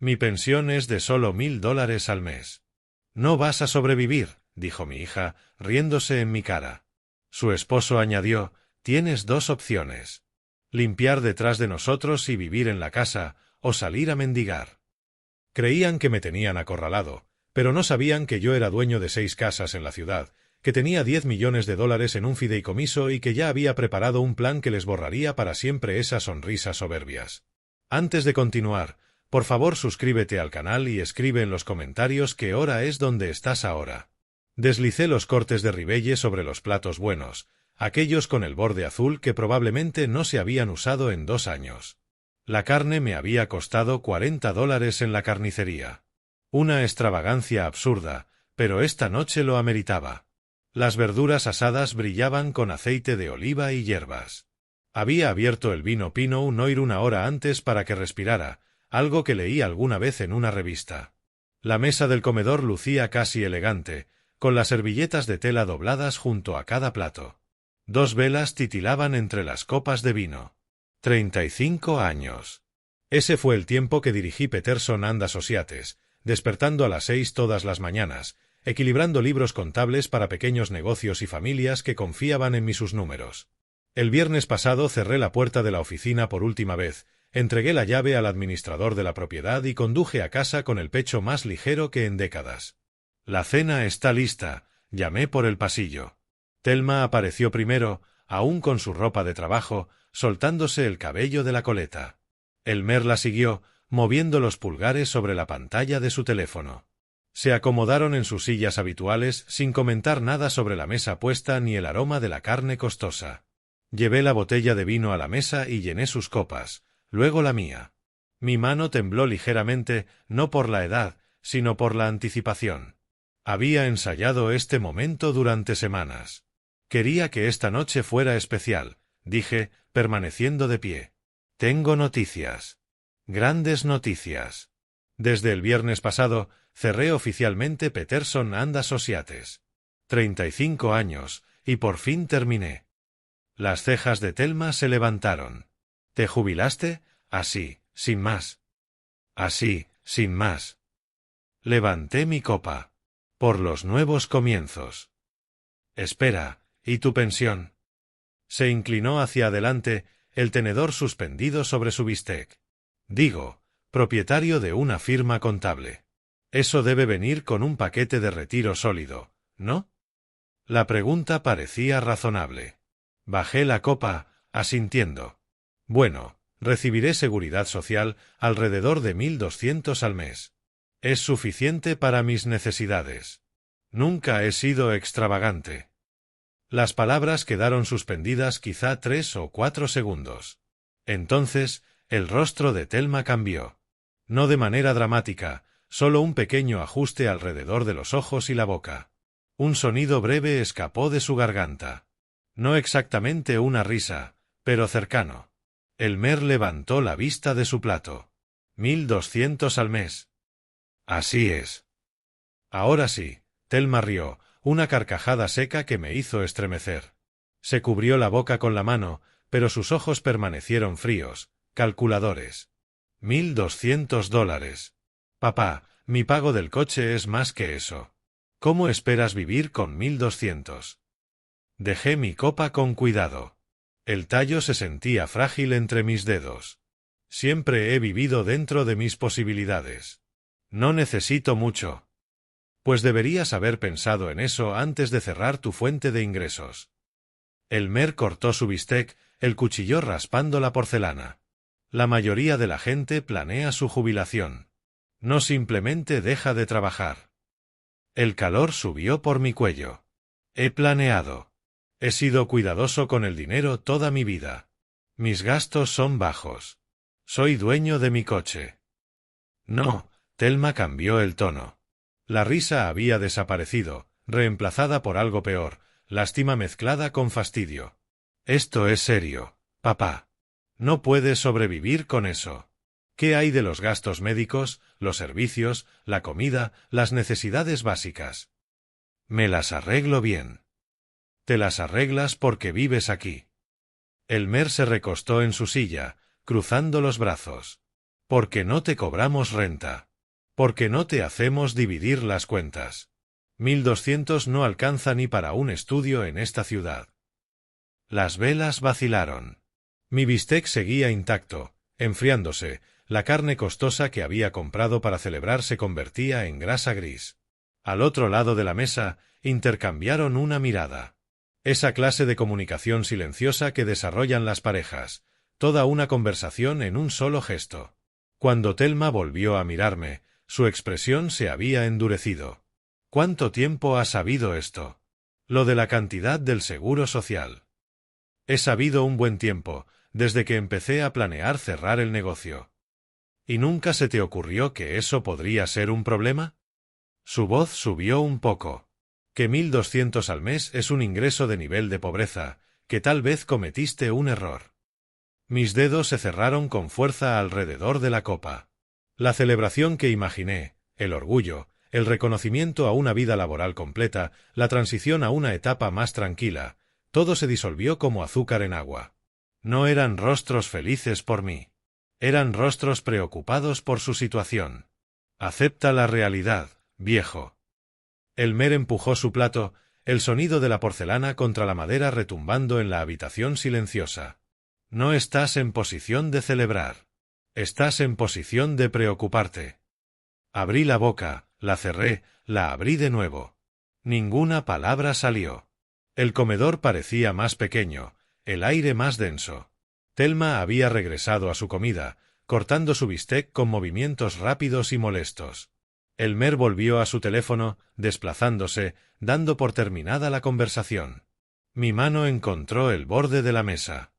Mi pensión es de solo $1000 al mes. No vas a sobrevivir, dijo mi hija, riéndose en mi cara. Su esposo añadió, tienes dos opciones. Limpiar detrás de nosotros y vivir en la casa, o salir a mendigar. Creían que me tenían acorralado, pero no sabían que yo era dueño de 6 casas en la ciudad, que tenía $10 millones en un fideicomiso y que ya había preparado un plan que les borraría para siempre esas sonrisas soberbias. Antes de continuar, por favor suscríbete al canal y escribe en los comentarios qué hora es donde estás ahora. Deslicé los cortes de ribeye sobre los platos buenos, aquellos con el borde azul que probablemente no se habían usado en 2 años. La carne me había costado $40 en la carnicería. Una extravagancia absurda, pero esta noche lo ameritaba. Las verduras asadas brillaban con aceite de oliva y hierbas. Había abierto el vino Pinot Noir una hora antes para que respirara, algo que leí alguna vez en una revista. La mesa del comedor lucía casi elegante, con las servilletas de tela dobladas junto a cada plato. 2 velas titilaban entre las copas de vino. 35 años. Ese fue el tiempo que dirigí Peterson and Associates, despertando a las 6 todas las mañanas, equilibrando libros contables para pequeños negocios y familias que confiaban en sus números. El viernes pasado cerré la puerta de la oficina por última vez, entregué la llave al administrador de la propiedad y conduje a casa con el pecho más ligero que en décadas. La cena está lista, llamé por el pasillo. Thelma apareció primero, aún con su ropa de trabajo, soltándose el cabello de la coleta. Elmer la siguió, moviendo los pulgares sobre la pantalla de su teléfono. Se acomodaron en sus sillas habituales sin comentar nada sobre la mesa puesta ni el aroma de la carne costosa. Llevé la botella de vino a la mesa y llené sus copas, luego la mía. Mi mano tembló ligeramente, no por la edad, sino por la anticipación. Había ensayado este momento durante semanas. Quería que esta noche fuera especial, dije, permaneciendo de pie. Tengo noticias. Grandes noticias. Desde el viernes pasado, cerré oficialmente Peterson and Associates. 35 años, y por fin terminé. Las cejas de Thelma se levantaron. ¿Te jubilaste? Así, sin más. Así, sin más. Levanté mi copa. Por los nuevos comienzos. Espera, ¿y tu pensión? Se inclinó hacia adelante, el tenedor suspendido sobre su bistec. Digo, propietario de una firma contable. Eso debe venir con un paquete de retiro sólido, ¿no? La pregunta parecía razonable. Bajé la copa, asintiendo. Bueno, recibiré seguridad social, alrededor de 1200 al mes. Es suficiente para mis necesidades. Nunca he sido extravagante. Las palabras quedaron suspendidas quizá 3 o 4 segundos. Entonces, el rostro de Thelma cambió. No de manera dramática, solo un pequeño ajuste alrededor de los ojos y la boca. Un sonido breve escapó de su garganta. No exactamente una risa, pero cercano. Elmer levantó la vista de su plato. 1200 al mes. Así es. Ahora sí, Thelma rió, una carcajada seca que me hizo estremecer. Se cubrió la boca con la mano, pero sus ojos permanecieron fríos, calculadores. $1200. Papá, mi pago del coche es más que eso. ¿Cómo esperas vivir con 1200? Dejé mi copa con cuidado. El tallo se sentía frágil entre mis dedos. Siempre he vivido dentro de mis posibilidades. No necesito mucho. Pues deberías haber pensado en eso antes de cerrar tu fuente de ingresos. Elmer cortó su bistec, el cuchillo raspando la porcelana. La mayoría de la gente planea su jubilación. No simplemente deja de trabajar. El calor subió por mi cuello. He planeado. He sido cuidadoso con el dinero toda mi vida. Mis gastos son bajos. Soy dueño de mi coche. No, Thelma cambió el tono. La risa había desaparecido, reemplazada por algo peor, lástima mezclada con fastidio. Esto es serio, papá. No puedes sobrevivir con eso. ¿Qué hay de los gastos médicos, los servicios, la comida, las necesidades básicas? Me las arreglo bien. Te las arreglas porque vives aquí. Elmer se recostó en su silla, cruzando los brazos. Porque no te cobramos renta. Porque no te hacemos dividir las cuentas. 1.200 no alcanza ni para un estudio en esta ciudad. Las velas vacilaron. Mi bistec seguía intacto, enfriándose, la carne costosa que había comprado para celebrar se convertía en grasa gris. Al otro lado de la mesa, intercambiaron una mirada. Esa clase de comunicación silenciosa que desarrollan las parejas, toda una conversación en un solo gesto. Cuando Thelma volvió a mirarme, su expresión se había endurecido. ¿Cuánto tiempo has sabido esto? Lo de la cantidad del seguro social. He sabido un buen tiempo, desde que empecé a planear cerrar el negocio. ¿Y nunca se te ocurrió que eso podría ser un problema? Su voz subió un poco. Que 1.200 al mes es un ingreso de nivel de pobreza, que tal vez cometiste un error. Mis dedos se cerraron con fuerza alrededor de la copa. La celebración que imaginé, el orgullo, el reconocimiento a una vida laboral completa, la transición a una etapa más tranquila, todo se disolvió como azúcar en agua. No eran rostros felices por mí. Eran rostros preocupados por su situación. Acepta la realidad, viejo. Elmer empujó su plato, el sonido de la porcelana contra la madera retumbando en la habitación silenciosa. No estás en posición de celebrar. Estás en posición de preocuparte. Abrí la boca, la cerré, la abrí de nuevo. Ninguna palabra salió. El comedor parecía más pequeño, el aire más denso. Thelma había regresado a su comida, cortando su bistec con movimientos rápidos y molestos. Elmer volvió a su teléfono, desplazándose, dando por terminada la conversación. Mi mano encontró el borde de la mesa.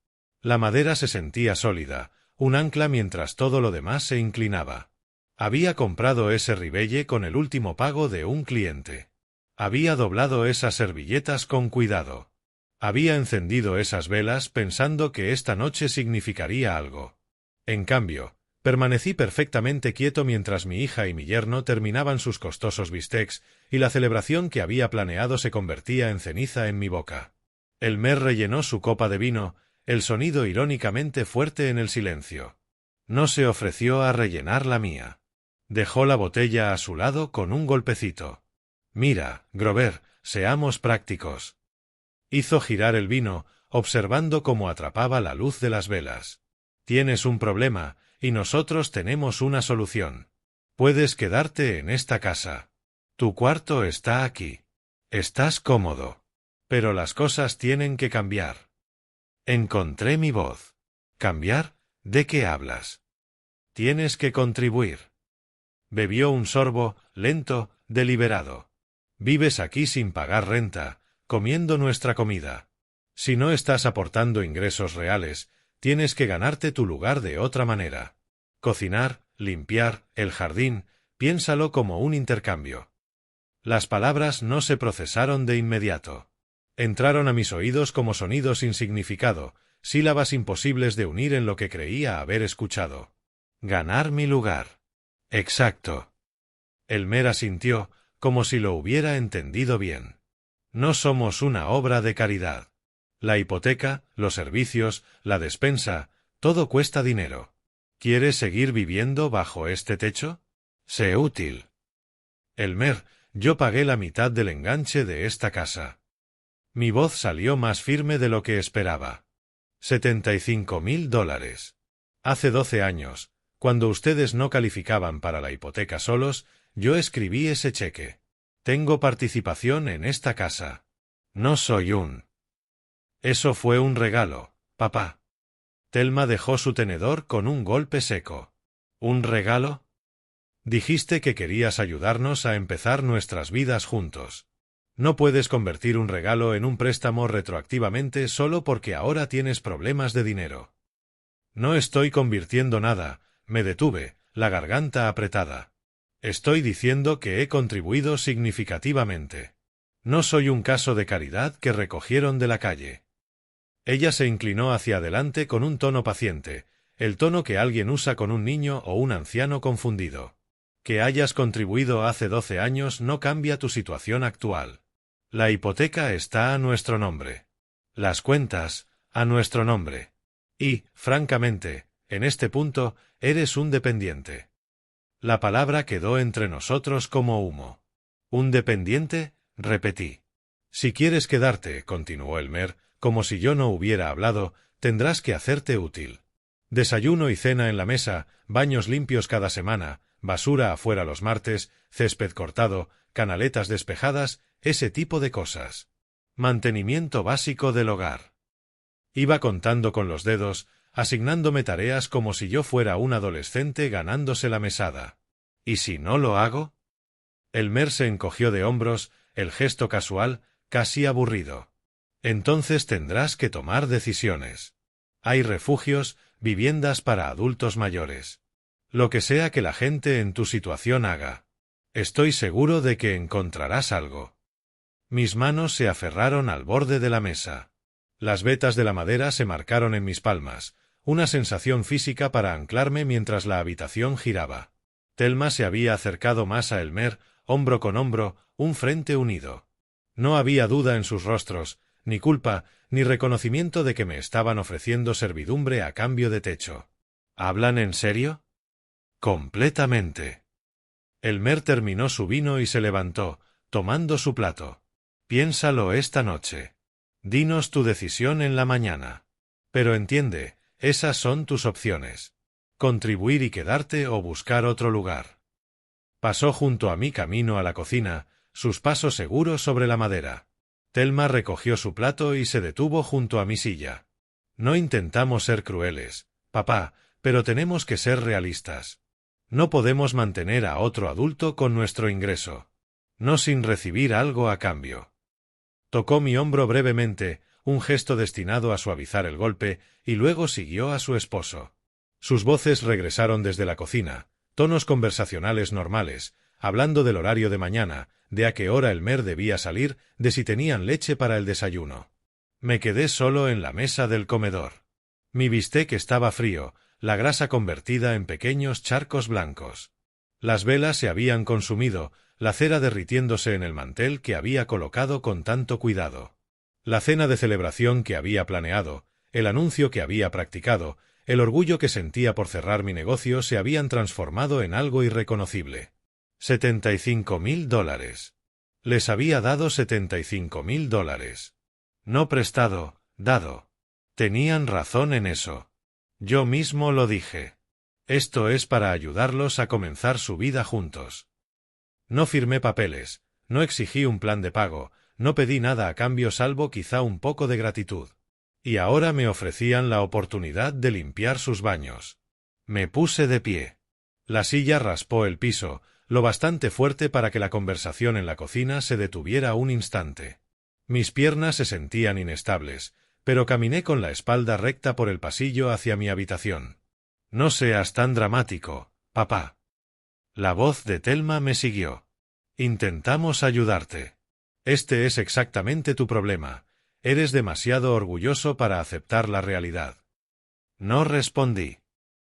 La madera se sentía sólida, un ancla mientras todo lo demás se inclinaba. Había comprado ese ribeye con el último pago de un cliente. Había doblado esas servilletas con cuidado. Había encendido esas velas pensando que esta noche significaría algo. En cambio, permanecí perfectamente quieto mientras mi hija y mi yerno terminaban sus costosos bistecs y la celebración que había planeado se convertía en ceniza en mi boca. Elmer rellenó su copa de vino, el sonido irónicamente fuerte en el silencio. No se ofreció a rellenar la mía. Dejó la botella a su lado con un golpecito. Mira, Grover, seamos prácticos. Hizo girar el vino, observando cómo atrapaba la luz de las velas. Tienes un problema, y nosotros tenemos una solución. Puedes quedarte en esta casa. Tu cuarto está aquí. Estás cómodo. Pero las cosas tienen que cambiar. Encontré mi voz. ¿Cambiar? ¿De qué hablas? Tienes que contribuir. Bebió un sorbo, lento, deliberado. Vives aquí sin pagar renta, comiendo nuestra comida. Si no estás aportando ingresos reales, tienes que ganarte tu lugar de otra manera. Cocinar, limpiar, el jardín, piénsalo como un intercambio. Las palabras no se procesaron de inmediato. Entraron a mis oídos como sonidos sin significado, sílabas imposibles de unir en lo que creía haber escuchado. Ganar mi lugar. Exacto. Elmer asintió, como si lo hubiera entendido bien. No somos una obra de caridad. La hipoteca, los servicios, la despensa, todo cuesta dinero. ¿Quieres seguir viviendo bajo este techo? Sé útil. Elmer, yo pagué la mitad del enganche de esta casa. Mi voz salió más firme de lo que esperaba. $75.000. Hace 12 años, cuando ustedes no calificaban para la hipoteca solos, yo escribí ese cheque. Tengo participación en esta casa. No soy un... Eso fue un regalo, papá. Thelma dejó su tenedor con un golpe seco. ¿Un regalo? Dijiste que querías ayudarnos a empezar nuestras vidas juntos. No puedes convertir un regalo en un préstamo retroactivamente solo porque ahora tienes problemas de dinero. No estoy convirtiendo nada, me detuve, la garganta apretada. Estoy diciendo que he contribuido significativamente. No soy un caso de caridad que recogieron de la calle. Ella se inclinó hacia adelante con un tono paciente, el tono que alguien usa con un niño o un anciano confundido. Que hayas contribuido hace 12 años no cambia tu situación actual. La hipoteca está a nuestro nombre. Las cuentas, a nuestro nombre. Y, francamente, En este punto, eres un dependiente. La palabra quedó entre nosotros como humo. ¿Un dependiente?, repetí. Si quieres quedarte, continuó Elmer, como si yo no hubiera hablado, tendrás que hacerte útil. Desayuno y cena en la mesa, baños limpios cada semana, basura afuera los martes, césped cortado, canaletas despejadas, ese tipo de cosas. Mantenimiento básico del hogar. Iba contando con los dedos, asignándome tareas como si yo fuera un adolescente ganándose la mesada. ¿Y si no lo hago? Elmer se encogió de hombros, el gesto casual, casi aburrido. Entonces tendrás que tomar decisiones. Hay refugios, viviendas para adultos mayores. Lo que sea que la gente en tu situación haga. Estoy seguro de que encontrarás algo. Mis manos se aferraron al borde de la mesa. Las vetas de la madera se marcaron en mis palmas, una sensación física para anclarme mientras la habitación giraba. Thelma se había acercado más a Elmer, hombro con hombro, un frente unido. No había duda en sus rostros, ni culpa, ni reconocimiento de que me estaban ofreciendo servidumbre a cambio de techo. ¿Hablan en serio? Completamente. Elmer terminó su vino y se levantó, tomando su plato. Piénsalo esta noche. Dinos tu decisión en la mañana. Pero entiende, esas son tus opciones. Contribuir y quedarte o buscar otro lugar. Pasó junto a mí camino a la cocina, sus pasos seguros sobre la madera. Thelma recogió su plato y se detuvo junto a mi silla. No intentamos ser crueles, papá, pero tenemos que ser realistas. No podemos mantener a otro adulto con nuestro ingreso. No sin recibir algo a cambio. Tocó mi hombro brevemente, un gesto destinado a suavizar el golpe, y luego siguió a su esposo. Sus voces regresaron desde la cocina, tonos conversacionales normales, hablando del horario de mañana, de a qué hora Elmer debía salir, de si tenían leche para el desayuno. Me quedé solo en la mesa del comedor. Mi bistec estaba frío, la grasa convertida en pequeños charcos blancos. Las velas se habían consumido, la cera derritiéndose en el mantel que había colocado con tanto cuidado. La cena de celebración que había planeado, el anuncio que había practicado, el orgullo que sentía por cerrar mi negocio se habían transformado en algo irreconocible. $75.000. Les había dado $75.000. No prestado, dado. Tenían razón en eso. Yo mismo lo dije. Esto es para ayudarlos a comenzar su vida juntos. No firmé papeles, no exigí un plan de pago, no pedí nada a cambio salvo quizá un poco de gratitud. Y ahora me ofrecían la oportunidad de limpiar sus baños. Me puse de pie. La silla raspó el piso, lo bastante fuerte para que la conversación en la cocina se detuviera un instante. Mis piernas se sentían inestables, pero caminé con la espalda recta por el pasillo hacia mi habitación. No seas tan dramático, papá. La voz de Thelma me siguió. Intentamos ayudarte. Este es exactamente tu problema. Eres demasiado orgulloso para aceptar la realidad. No respondí.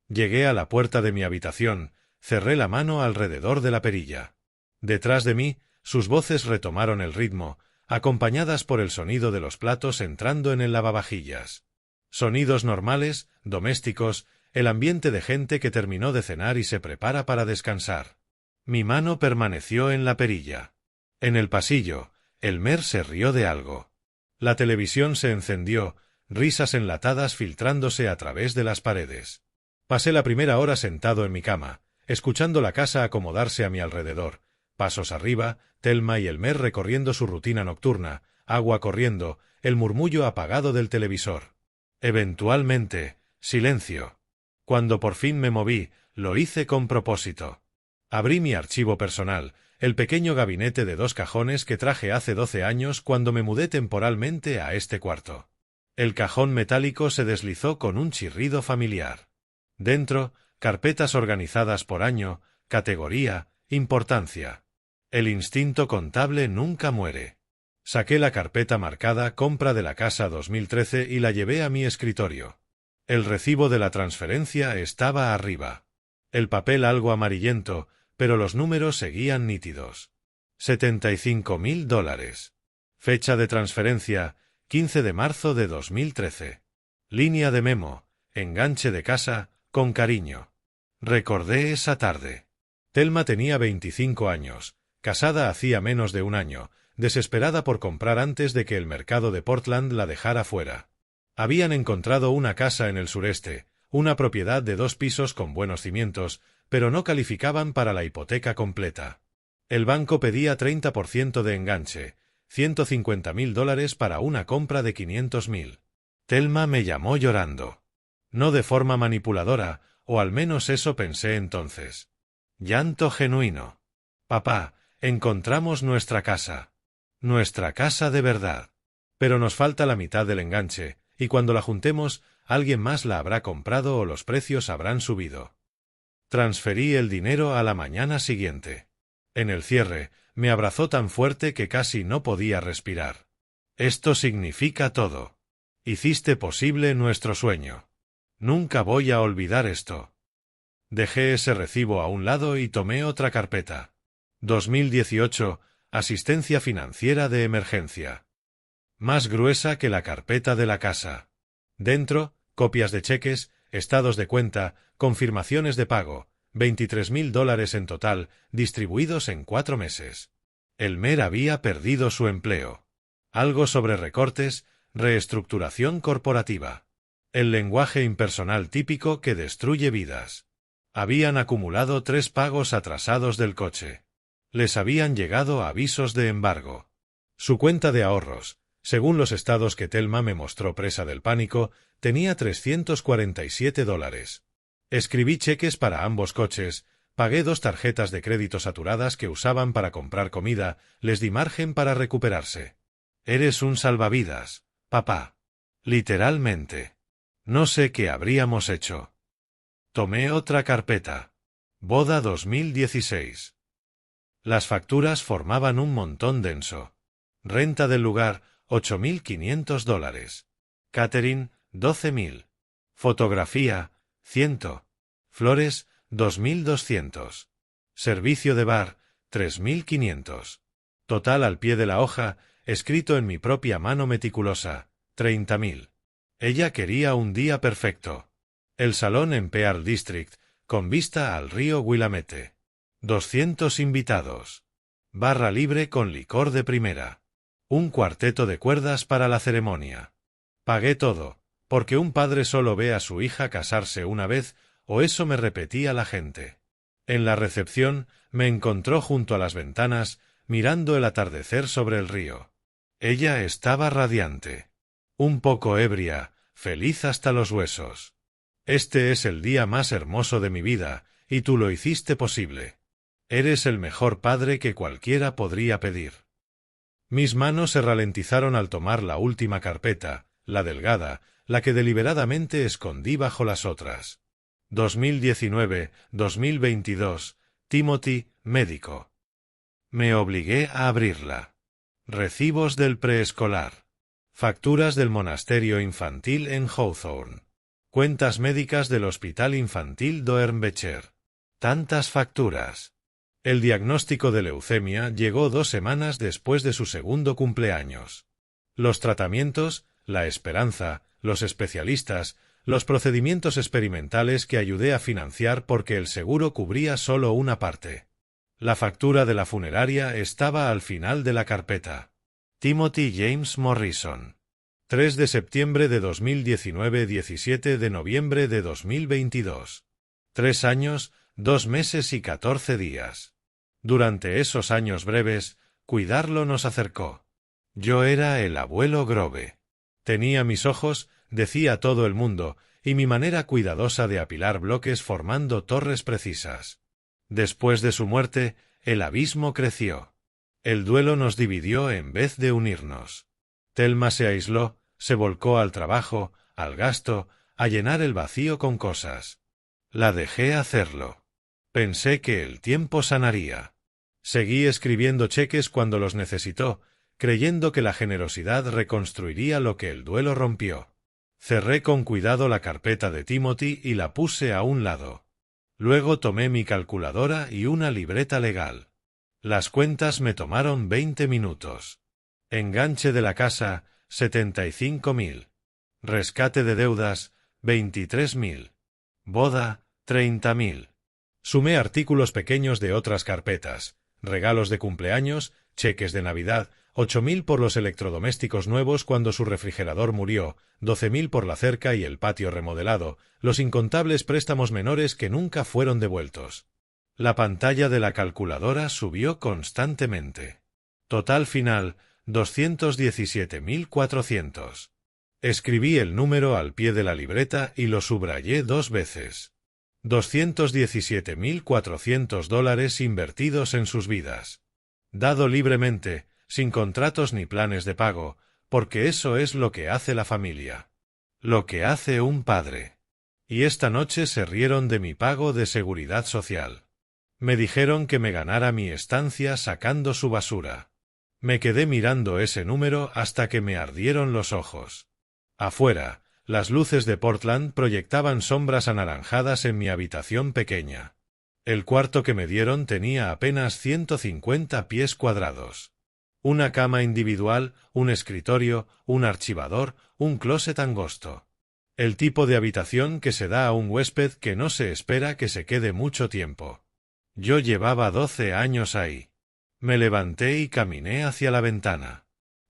Llegué a la puerta de mi habitación, cerré la mano alrededor de la perilla. Detrás de mí, sus voces retomaron el ritmo, acompañadas por el sonido de los platos entrando en el lavavajillas. Sonidos normales, domésticos, el ambiente de gente que terminó de cenar y se prepara para descansar. Mi mano permaneció en la perilla. En el pasillo, Elmer se rió de algo. La televisión se encendió, risas enlatadas filtrándose a través de las paredes. Pasé la primera hora sentado en mi cama, escuchando la casa acomodarse a mi alrededor, pasos arriba, Thelma y Elmer recorriendo su rutina nocturna, agua corriendo, el murmullo apagado del televisor. Eventualmente, silencio. Cuando por fin me moví, lo hice con propósito. Abrí mi archivo personal, el pequeño gabinete de 2 cajones que traje hace 12 años cuando me mudé temporalmente a este cuarto. El cajón metálico se deslizó con un chirrido familiar. Dentro, carpetas organizadas por año, categoría, importancia. El instinto contable nunca muere. Saqué la carpeta marcada Compra de la casa 2013 y la llevé a mi escritorio. El recibo de la transferencia estaba arriba. El papel algo amarillento, pero los números seguían nítidos. $75.000. Fecha de transferencia, 15 de marzo de 2013. Línea de memo, enganche de casa, Con cariño. Recordé esa tarde. Thelma tenía 25 años, casada hacía menos de un año, desesperada por comprar antes de que el mercado de Portland la dejara fuera. Habían encontrado una casa en el sureste, una propiedad de 2 pisos con buenos cimientos, pero no calificaban para la hipoteca completa. El banco pedía 30% de enganche, $150.000 para una compra de 500.000. Thelma me llamó llorando. No de forma manipuladora, o al menos eso pensé entonces. Llanto genuino. Papá, encontramos nuestra casa. Nuestra casa de verdad. Pero nos falta la mitad del enganche, y cuando la juntemos, alguien más la habrá comprado o los precios habrán subido. Transferí el dinero a la mañana siguiente. En el cierre, me abrazó tan fuerte que casi no podía respirar. Esto significa todo. Hiciste posible nuestro sueño. Nunca voy a olvidar esto. Dejé ese recibo a un lado y tomé otra carpeta. 2018, Asistencia financiera de emergencia. Más gruesa que la carpeta de la casa. Dentro, copias de cheques, estados de cuenta, confirmaciones de pago, $23.000 en total, distribuidos en 4 meses. Elmer había perdido su empleo. Algo sobre recortes, reestructuración corporativa. El lenguaje impersonal típico que destruye vidas. Habían acumulado 3 pagos atrasados del coche. Les habían llegado avisos de embargo. Su cuenta de ahorros, según los estados que Thelma me mostró presa del pánico, tenía $347. Escribí cheques para ambos coches, pagué 2 tarjetas de crédito saturadas que usaban para comprar comida, les di margen para recuperarse. Eres un salvavidas, papá. Literalmente. No sé qué habríamos hecho. Tomé otra carpeta. Boda 2016. Las facturas formaban un montón denso. Renta del lugar, $8.500. Catering, $12.000. Fotografía, 100. Flores, 2.200. Servicio de bar, 3.500. Total al pie de la hoja, escrito en mi propia mano meticulosa, 30.000. Ella quería un día perfecto. El salón en Pearl District, con vista al río Willamette. 200 invitados. Barra libre con licor de primera. Un cuarteto de cuerdas para la ceremonia. Pagué todo, porque un padre solo ve a su hija casarse una vez, o eso me repetía la gente. En la recepción, me encontró junto a las ventanas, mirando el atardecer sobre el río. Ella estaba radiante. Un poco ebria, feliz hasta los huesos. Este es el día más hermoso de mi vida, y tú lo hiciste posible. Eres el mejor padre que cualquiera podría pedir. Mis manos se ralentizaron al tomar la última carpeta, la delgada, la que deliberadamente escondí bajo las otras. 2019-2022, Timothy, médico. Me obligué a abrirla. Recibos del preescolar. Facturas del monasterio infantil en Hawthorne. Cuentas médicas del Hospital Infantil Doernbecher. Tantas facturas. El diagnóstico de leucemia llegó 2 semanas después de su segundo cumpleaños. Los tratamientos, la esperanza, los especialistas, los procedimientos experimentales que ayudé a financiar porque el seguro cubría solo una parte. La factura de la funeraria estaba al final de la carpeta. Timothy James Morrison. 3 de septiembre de 2019, 17 de noviembre de 2022. 3 años, 2 meses y 14 días. Durante esos años breves, cuidarlo nos acercó. Yo era el abuelo Grove. Tenía mis ojos, decía todo el mundo, y mi manera cuidadosa de apilar bloques formando torres precisas. Después de su muerte, el abismo creció. El duelo nos dividió en vez de unirnos. Thelma se aisló, se volcó al trabajo, al gasto, a llenar el vacío con cosas. La dejé hacerlo. Pensé que el tiempo sanaría. Seguí escribiendo cheques cuando los necesitó, creyendo que la generosidad reconstruiría lo que el duelo rompió. Cerré con cuidado la carpeta de Timothy y la puse a un lado. Luego tomé mi calculadora y una libreta legal. Las cuentas me tomaron 20 minutos. Enganche de la casa, 75.000. Rescate de deudas, 23.000. Boda, 30.000. Sumé artículos pequeños de otras carpetas, regalos de cumpleaños, cheques de Navidad, 8.000 por los electrodomésticos nuevos cuando su refrigerador murió, 12.000 por la cerca y el patio remodelado, los incontables préstamos menores que nunca fueron devueltos. La pantalla de la calculadora subió constantemente. Total final, 217.400. Escribí el número al pie de la libreta y lo subrayé 2 veces. 217.400 dólares invertidos en sus vidas. Dado libremente, sin contratos ni planes de pago, porque eso es lo que hace la familia. Lo que hace un padre. Y esta noche se rieron de mi pago de seguridad social. Me dijeron que me ganara mi estancia sacando su basura. Me quedé mirando ese número hasta que me ardieron los ojos. Afuera, las luces de Portland proyectaban sombras anaranjadas en mi habitación pequeña. El cuarto que me dieron tenía apenas 150 pies cuadrados. Una cama individual, un escritorio, un archivador, un closet angosto. El tipo de habitación que se da a un huésped que no se espera que se quede mucho tiempo. Yo llevaba 12 años ahí. Me levanté y caminé hacia la ventana.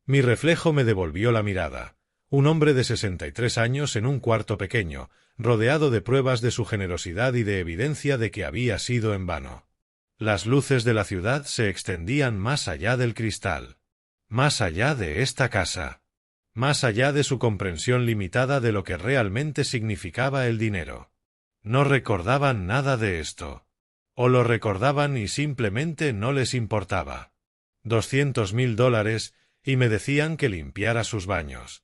Mi reflejo me devolvió la mirada. Un hombre de 63 años en un cuarto pequeño, rodeado de pruebas de su generosidad y de evidencia de que había sido en vano. Las luces de la ciudad se extendían más allá del cristal. Más allá de esta casa. Más allá de su comprensión limitada de lo que realmente significaba el dinero. No recordaban nada de esto. O lo recordaban y simplemente no les importaba. 200.000 dólares, y me decían que limpiara sus baños.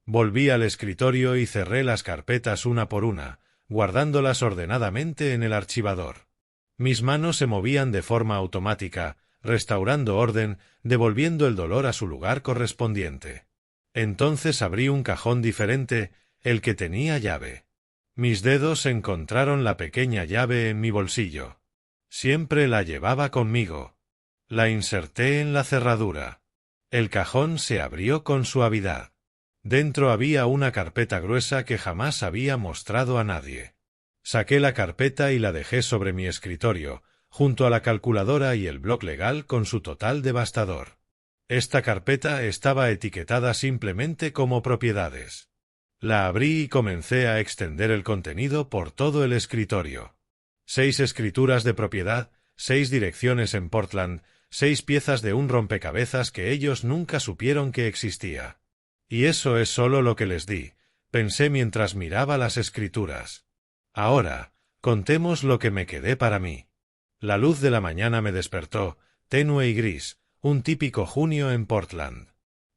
Volví al escritorio y cerré las carpetas una por una, guardándolas ordenadamente en el archivador. Mis manos se movían de forma automática, restaurando orden, devolviendo el dolor a su lugar correspondiente. Entonces abrí un cajón diferente, el que tenía llave. Mis dedos encontraron la pequeña llave en mi bolsillo. Siempre la llevaba conmigo. La inserté en la cerradura. El cajón se abrió con suavidad. Dentro había una carpeta gruesa que jamás había mostrado a nadie. Saqué la carpeta y la dejé sobre mi escritorio, junto a la calculadora y el bloc legal con su total devastador. Esta carpeta estaba etiquetada simplemente como propiedades. La abrí y comencé a extender el contenido por todo el escritorio. 6 escrituras de propiedad, 6 direcciones en Portland, 6 piezas de un rompecabezas que ellos nunca supieron que existía. Y eso es solo lo que les di, pensé mientras miraba las escrituras. Ahora, contemos lo que me quedé para mí. La luz de la mañana me despertó, tenue y gris, un típico junio en Portland.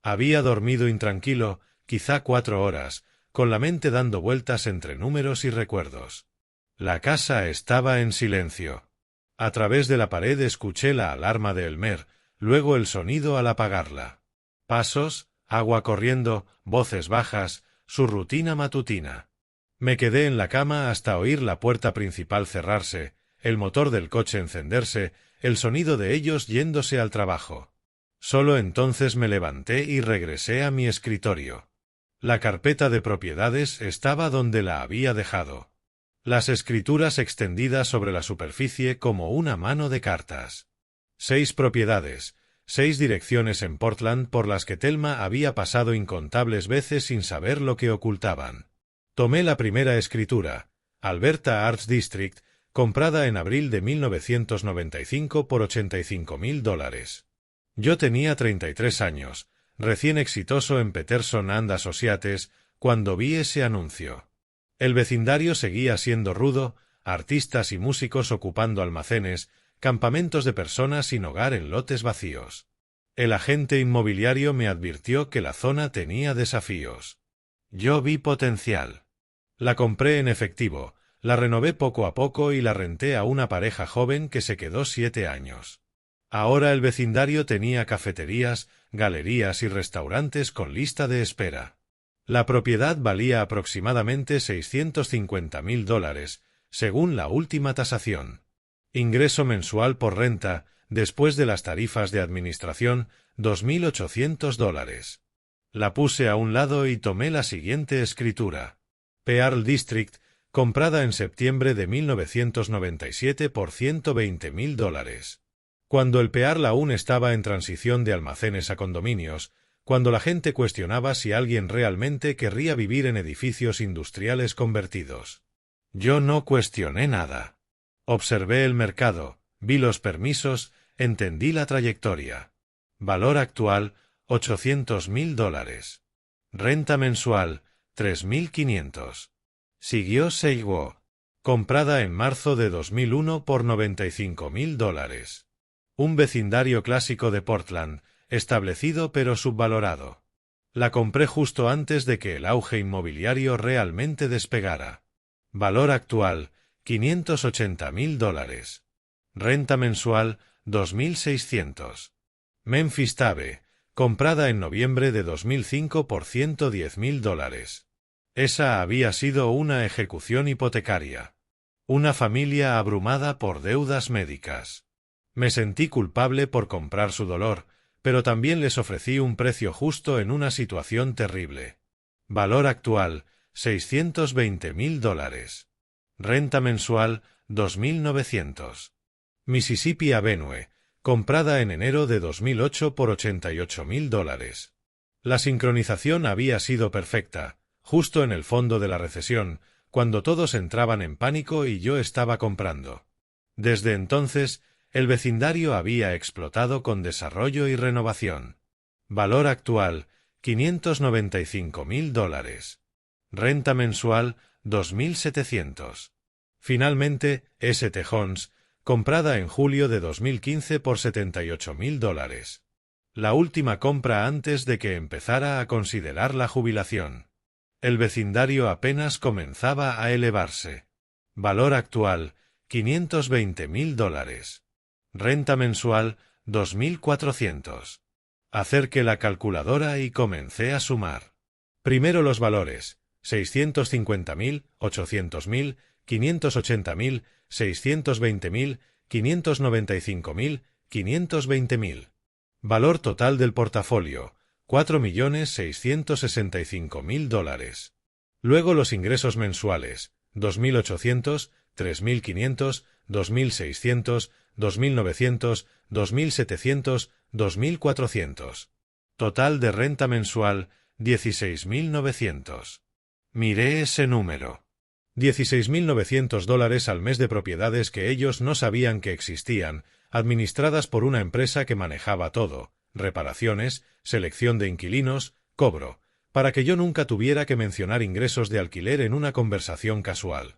Había dormido intranquilo, quizá 4 horas, con la mente dando vueltas entre números y recuerdos. La casa estaba en silencio. A través de la pared escuché la alarma de Elmer, luego el sonido al apagarla. Pasos, agua corriendo, voces bajas, su rutina matutina. Me quedé en la cama hasta oír la puerta principal cerrarse, el motor del coche encenderse, el sonido de ellos yéndose al trabajo. Solo entonces me levanté y regresé a mi escritorio. La carpeta de propiedades estaba donde la había dejado. Las escrituras extendidas sobre la superficie como una mano de cartas. 6 propiedades, 6 direcciones en Portland por las que Thelma había pasado incontables veces sin saber lo que ocultaban. Tomé la primera escritura, Alberta Arts District, comprada en abril de 1995 por 85.000 dólares. Yo tenía 33 años, recién exitoso en Peterson and Associates, cuando vi ese anuncio. El vecindario seguía siendo rudo, artistas y músicos ocupando almacenes, campamentos de personas sin hogar en lotes vacíos. El agente inmobiliario me advirtió que la zona tenía desafíos. Yo vi potencial. La compré en efectivo, la renové poco a poco y la renté a una pareja joven que se quedó 7 años. Ahora el vecindario tenía cafeterías, galerías y restaurantes con lista de espera. La propiedad valía aproximadamente 650.000 dólares, según la última tasación. Ingreso mensual por renta, después de las tarifas de administración, 2.800 dólares. La puse a un lado y tomé la siguiente escritura. Pearl District, comprada en septiembre de 1997 por $120.000. Cuando el Pearl aún estaba en transición de almacenes a condominios, cuando la gente cuestionaba si alguien realmente querría vivir en edificios industriales convertidos. Yo no cuestioné nada. Observé el mercado, vi los permisos, entendí la trayectoria. Valor actual, $800.000. Renta mensual, 3.500. Siguió Seiwo. Comprada en marzo de 2001 por $95.000. Un vecindario clásico de Portland, establecido pero subvalorado. La compré justo antes de que el auge inmobiliario realmente despegara. Valor actual, $580.000. Renta mensual, 2.600. Memphis Tabe, comprada en noviembre de 2005 por $110.000. Esa había sido una ejecución hipotecaria. Una familia abrumada por deudas médicas. Me sentí culpable por comprar su dolor, pero también les ofrecí un precio justo en una situación terrible. Valor actual, $620.000. Renta mensual, 2.900. Mississippi Avenue, comprada en enero de 2008 por $88.000. La sincronización había sido perfecta, justo en el fondo de la recesión, cuando todos entraban en pánico y yo estaba comprando. Desde entonces, el vecindario había explotado con desarrollo y renovación. Valor actual, $595.000. Renta mensual, 2.700. Finalmente, St. John's, comprada en julio de 2015 por $78.000. La última compra antes de que empezara a considerar la jubilación. El vecindario apenas comenzaba a elevarse. Valor actual, $520.000. Renta mensual, 2.400. Acerqué la calculadora y comencé a sumar. Primero los valores, 650.000, 800.000, 580.000, 620.000, 595.000, 520.000. Valor total del portafolio, $4.665.000. Luego los ingresos mensuales, 2.800, 3.500, 2.600, 2.900, 2.700, 2.400. Total de renta mensual, 16.900. Miré ese número. $16.900 al mes de propiedades que ellos no sabían que existían, administradas por una empresa que manejaba todo, reparaciones, selección de inquilinos, cobro, para que yo nunca tuviera que mencionar ingresos de alquiler en una conversación casual.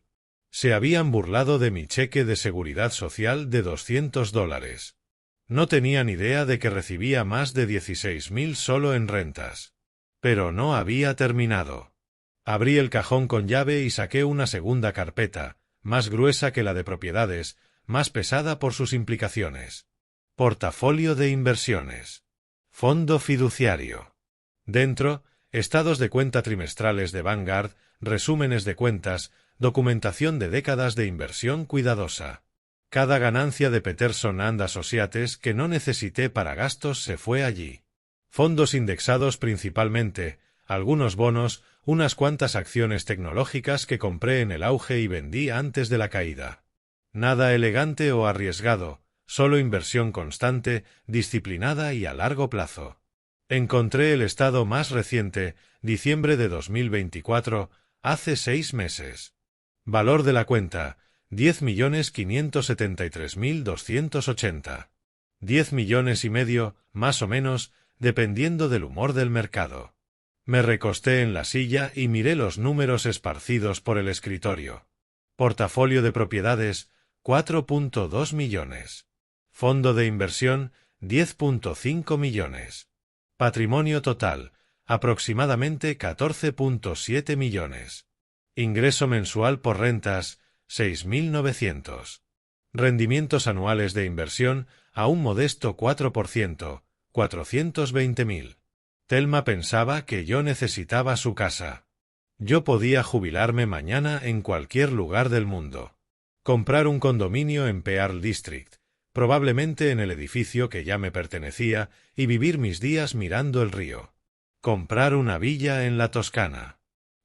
Se habían burlado de mi cheque de seguridad social de $200. No tenían idea de que recibía más de 16.000 solo en rentas. Pero no había terminado. Abrí el cajón con llave y saqué una segunda carpeta, más gruesa que la de propiedades, más pesada por sus implicaciones. Portafolio de inversiones. Fondo fiduciario. Dentro, estados de cuenta trimestrales de Vanguard, resúmenes de cuentas, documentación de décadas de inversión cuidadosa. Cada ganancia de Peterson and Associates que no necesité para gastos se fue allí. Fondos indexados principalmente, algunos bonos, unas cuantas acciones tecnológicas que compré en el auge y vendí antes de la caída. Nada elegante o arriesgado, solo inversión constante, disciplinada y a largo plazo. Encontré el estado más reciente, diciembre de 2024, hace 6 meses. Valor de la cuenta, 10.573.280. 10 millones y medio, más o menos, dependiendo del humor del mercado. Me recosté en la silla y miré los números esparcidos por el escritorio. Portafolio de propiedades, 4.2 millones. Fondo de inversión, 10.5 millones. Patrimonio total, aproximadamente 14.7 millones. Ingreso mensual por rentas, 6.900. Rendimientos anuales de inversión, a un modesto 4%, 420.000. Thelma pensaba que yo necesitaba su casa. Yo podía jubilarme mañana en cualquier lugar del mundo. Comprar un condominio en Pearl District, probablemente en el edificio que ya me pertenecía, y vivir mis días mirando el río. Comprar una villa en la Toscana.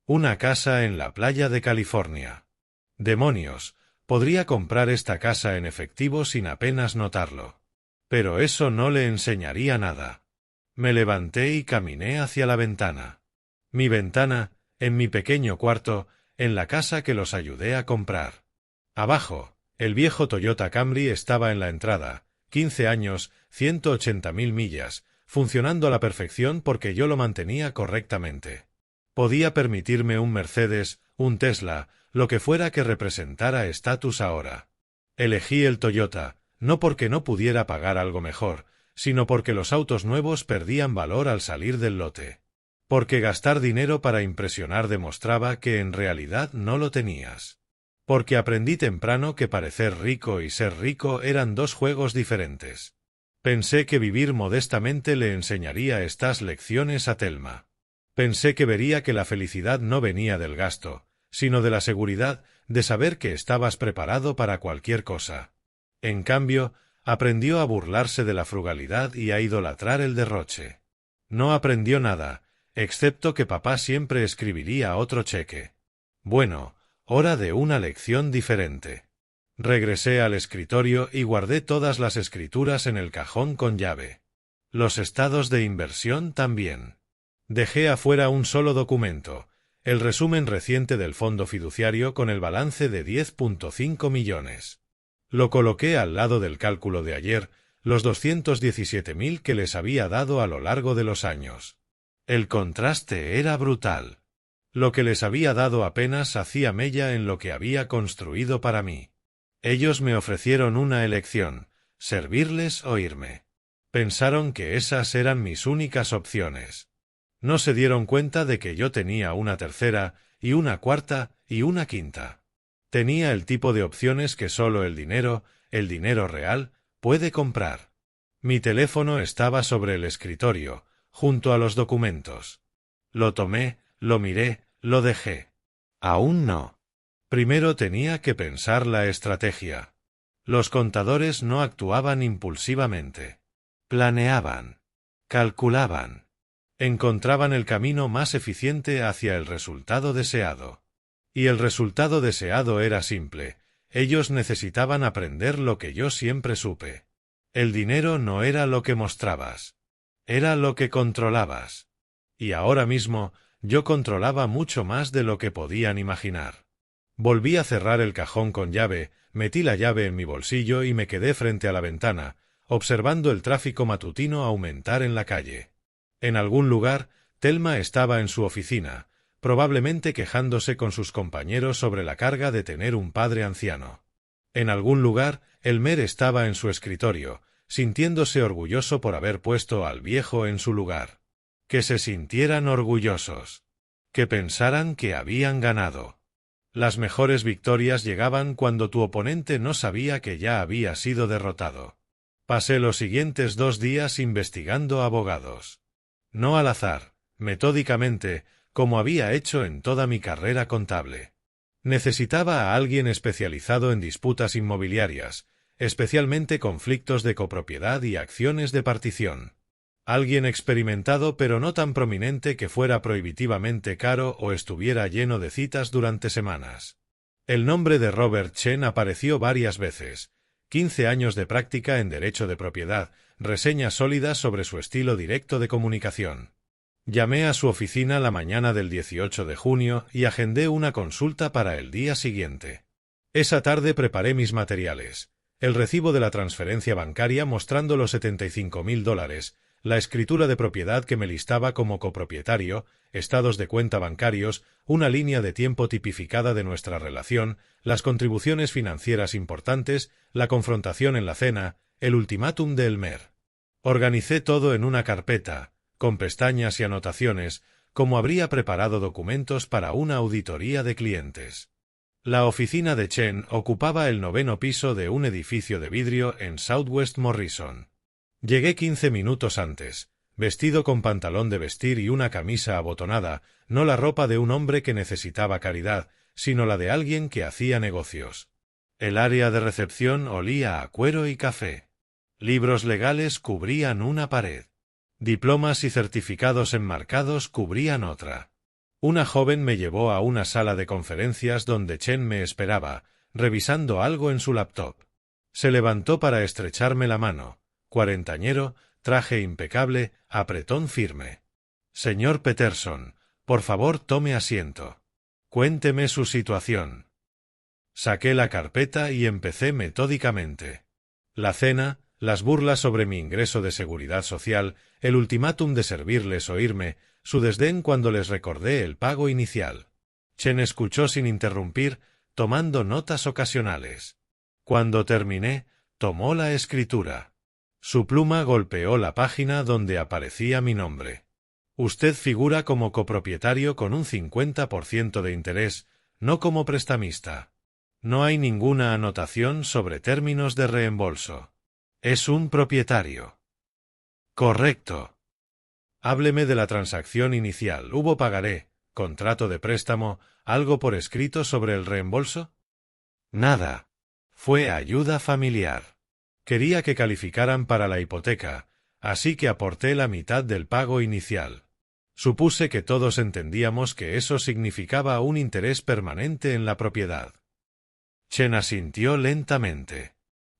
Una casa en la playa de California. Demonios, podría comprar esta casa en efectivo sin apenas notarlo. Pero eso no le enseñaría nada. Me levanté y caminé hacia la ventana. Mi ventana, en mi pequeño cuarto, en la casa que los ayudé a comprar. Abajo, el viejo Toyota Camry estaba en la entrada, 15 años, 180.000 millas, funcionando a la perfección porque yo lo mantenía correctamente. Podía permitirme un Mercedes, un Tesla, lo que fuera que representara estatus ahora. Elegí el Toyota, no porque no pudiera pagar algo mejor, sino porque los autos nuevos perdían valor al salir del lote. Porque gastar dinero para impresionar demostraba que en realidad no lo tenías. Porque aprendí temprano que parecer rico y ser rico eran dos juegos diferentes. Pensé que vivir modestamente le enseñaría estas lecciones a Thelma. Pensé que vería que la felicidad no venía del gasto, sino de la seguridad de saber que estabas preparado para cualquier cosa. En cambio, aprendió a burlarse de la frugalidad y a idolatrar el derroche. No aprendió nada, excepto que papá siempre escribiría otro cheque. Bueno, hora de una lección diferente. Regresé al escritorio y guardé todas las escrituras en el cajón con llave. Los estados de inversión también. Dejé afuera un solo documento, el resumen reciente del fondo fiduciario con el balance de 10.5 millones. Lo coloqué al lado del cálculo de ayer, los 217.000 que les había dado a lo largo de los años. El contraste era brutal. Lo que les había dado apenas hacía mella en lo que había construido para mí. Ellos me ofrecieron una elección, servirles o irme. Pensaron que esas eran mis únicas opciones. No se dieron cuenta de que yo tenía una tercera, y una cuarta, y una quinta. Tenía el tipo de opciones que solo el dinero real, puede comprar. Mi teléfono estaba sobre el escritorio, junto a los documentos. Lo tomé, lo miré, lo dejé. Aún no. Primero tenía que pensar la estrategia. Los contadores no actuaban impulsivamente. Planeaban. Calculaban. Encontraban el camino más eficiente hacia el resultado deseado. Y el resultado deseado era simple. Ellos necesitaban aprender lo que yo siempre supe. El dinero no era lo que mostrabas. Era lo que controlabas. Y ahora mismo, yo controlaba mucho más de lo que podían imaginar. Volví a cerrar el cajón con llave, metí la llave en mi bolsillo y me quedé frente a la ventana, observando el tráfico matutino aumentar en la calle. En algún lugar, Thelma estaba en su oficina, probablemente quejándose con sus compañeros sobre la carga de tener un padre anciano. En algún lugar, Elmer estaba en su escritorio, sintiéndose orgulloso por haber puesto al viejo en su lugar. Que se sintieran orgullosos. Que pensaran que habían ganado. Las mejores victorias llegaban cuando tu oponente no sabía que ya había sido derrotado. Pasé los siguientes 2 días investigando abogados. No al azar, metódicamente, como había hecho en toda mi carrera contable. Necesitaba a alguien especializado en disputas inmobiliarias, especialmente conflictos de copropiedad y acciones de partición. Alguien experimentado pero no tan prominente que fuera prohibitivamente caro o estuviera lleno de citas durante semanas. El nombre de Robert Chen apareció varias veces. 15 años de práctica en derecho de propiedad, reseñas sólidas sobre su estilo directo de comunicación. Llamé a su oficina la mañana del 18 de junio y agendé una consulta para el día siguiente. Esa tarde preparé mis materiales. El recibo de la transferencia bancaria mostrando los $75.000, la escritura de propiedad que me listaba como copropietario, estados de cuenta bancarios, una línea de tiempo tipificada de nuestra relación, las contribuciones financieras importantes, la confrontación en la cena, el ultimátum de Elmer. Organicé todo en una carpeta, con pestañas y anotaciones, como habría preparado documentos para una auditoría de clientes. La oficina de Chen ocupaba el 9º piso de un edificio de vidrio en Southwest Morrison. Llegué 15 minutos antes, vestido con pantalón de vestir y una camisa abotonada, no la ropa de un hombre que necesitaba caridad, sino la de alguien que hacía negocios. El área de recepción olía a cuero y café. Libros legales cubrían una pared. Diplomas y certificados enmarcados cubrían otra. Una joven me llevó a una sala de conferencias donde Chen me esperaba, revisando algo en su laptop. Se levantó para estrecharme la mano. Cuarentañero, traje impecable, apretón firme. Señor Peterson, por favor tome asiento. Cuénteme su situación. Saqué la carpeta y empecé metódicamente. La cena, las burlas sobre mi ingreso de seguridad social, el ultimátum de servirles o irme, su desdén cuando les recordé el pago inicial. Chen escuchó sin interrumpir, tomando notas ocasionales. Cuando terminé, tomó la escritura. Su pluma golpeó la página donde aparecía mi nombre. Usted figura como copropietario con un 50% de interés, no como prestamista. No hay ninguna anotación sobre términos de reembolso. Es un propietario. Correcto. Hábleme de la transacción inicial. ¿Hubo pagaré, contrato de préstamo, algo por escrito sobre el reembolso? Nada. Fue ayuda familiar. Quería que calificaran para la hipoteca, así que aporté la mitad del pago inicial. Supuse que todos entendíamos que eso significaba un interés permanente en la propiedad. Chen asintió lentamente.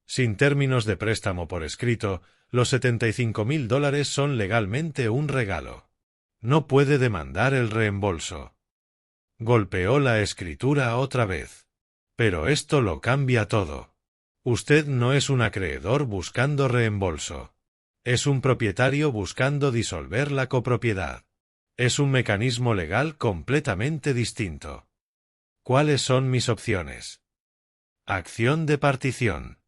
Sin términos de préstamo por escrito, los $75.000 son legalmente un regalo. No puede demandar el reembolso. Golpeó la escritura otra vez. Pero esto lo cambia todo. Usted no es un acreedor buscando reembolso. Es un propietario buscando disolver la copropiedad. Es un mecanismo legal completamente distinto. ¿Cuáles son mis opciones? Acción de partición.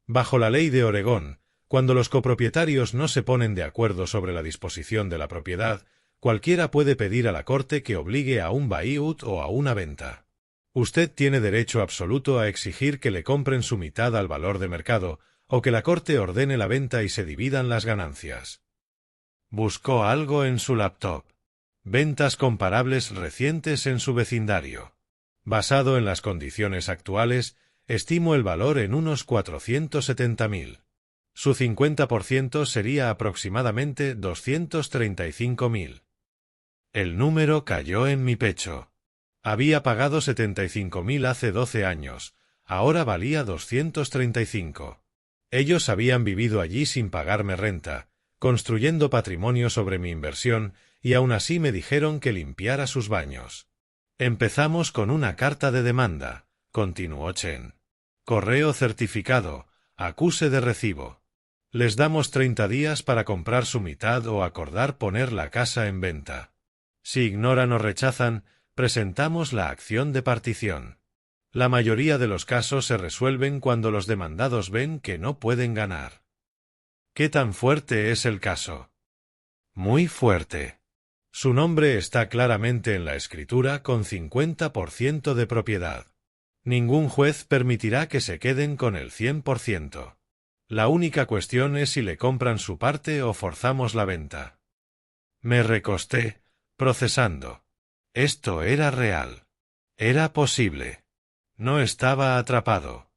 Bajo la ley de Oregón, cuando los copropietarios no se ponen de acuerdo sobre la disposición de la propiedad, cualquiera puede pedir a la corte que obligue a un buyout o a una venta. Usted tiene derecho absoluto a exigir que le compren su mitad al valor de mercado, o que la corte ordene la venta y se dividan las ganancias. Buscó algo en su laptop. Ventas comparables recientes en su vecindario. Basado en las condiciones actuales, estimo el valor en unos 470.000. Su 50% sería aproximadamente 235.000. El número cayó en mi pecho. Había pagado 75.000 hace 12 años, ahora valía 235. Ellos habían vivido allí sin pagarme renta, construyendo patrimonio sobre mi inversión, y aún así me dijeron que limpiara sus baños. Empezamos con una carta de demanda, continuó Chen. Correo certificado, acuse de recibo. Les damos 30 días para comprar su mitad o acordar poner la casa en venta. Si ignoran o rechazan, presentamos la acción de partición. La mayoría de los casos se resuelven cuando los demandados ven que no pueden ganar. ¿Qué tan fuerte es el caso? Muy fuerte. Su nombre está claramente en la escritura con 50% de propiedad. Ningún juez permitirá que se queden con el 100%. La única cuestión es si le compran su parte o forzamos la venta. Me recosté, procesando. Esto era real. Era posible. No estaba atrapado.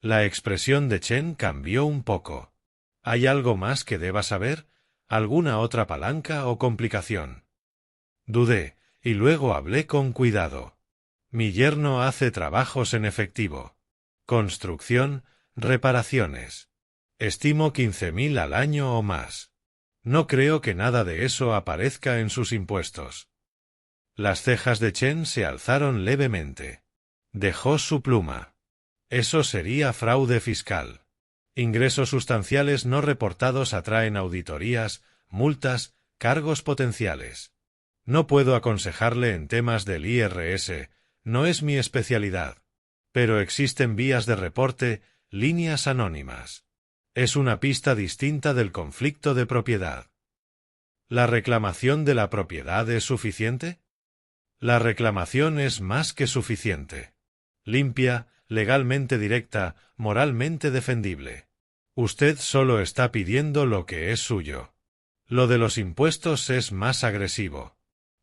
La expresión de Chen cambió un poco. ¿Hay algo más que deba saber? ¿Alguna otra palanca o complicación? Dudé, y luego hablé con cuidado. Mi yerno hace trabajos en efectivo. Construcción, reparaciones. Estimo 15.000 al año o más. No creo que nada de eso aparezca en sus impuestos. Las cejas de Chen se alzaron levemente. Dejó su pluma. Eso sería fraude fiscal. Ingresos sustanciales no reportados atraen auditorías, multas, cargos potenciales. No puedo aconsejarle en temas del IRS, no es mi especialidad. Pero existen vías de reporte, líneas anónimas. Es una pista distinta del conflicto de propiedad. ¿La reclamación de la propiedad es suficiente? La reclamación es más que suficiente. Limpia, legalmente directa, moralmente defendible. Usted solo está pidiendo lo que es suyo. Lo de los impuestos es más agresivo.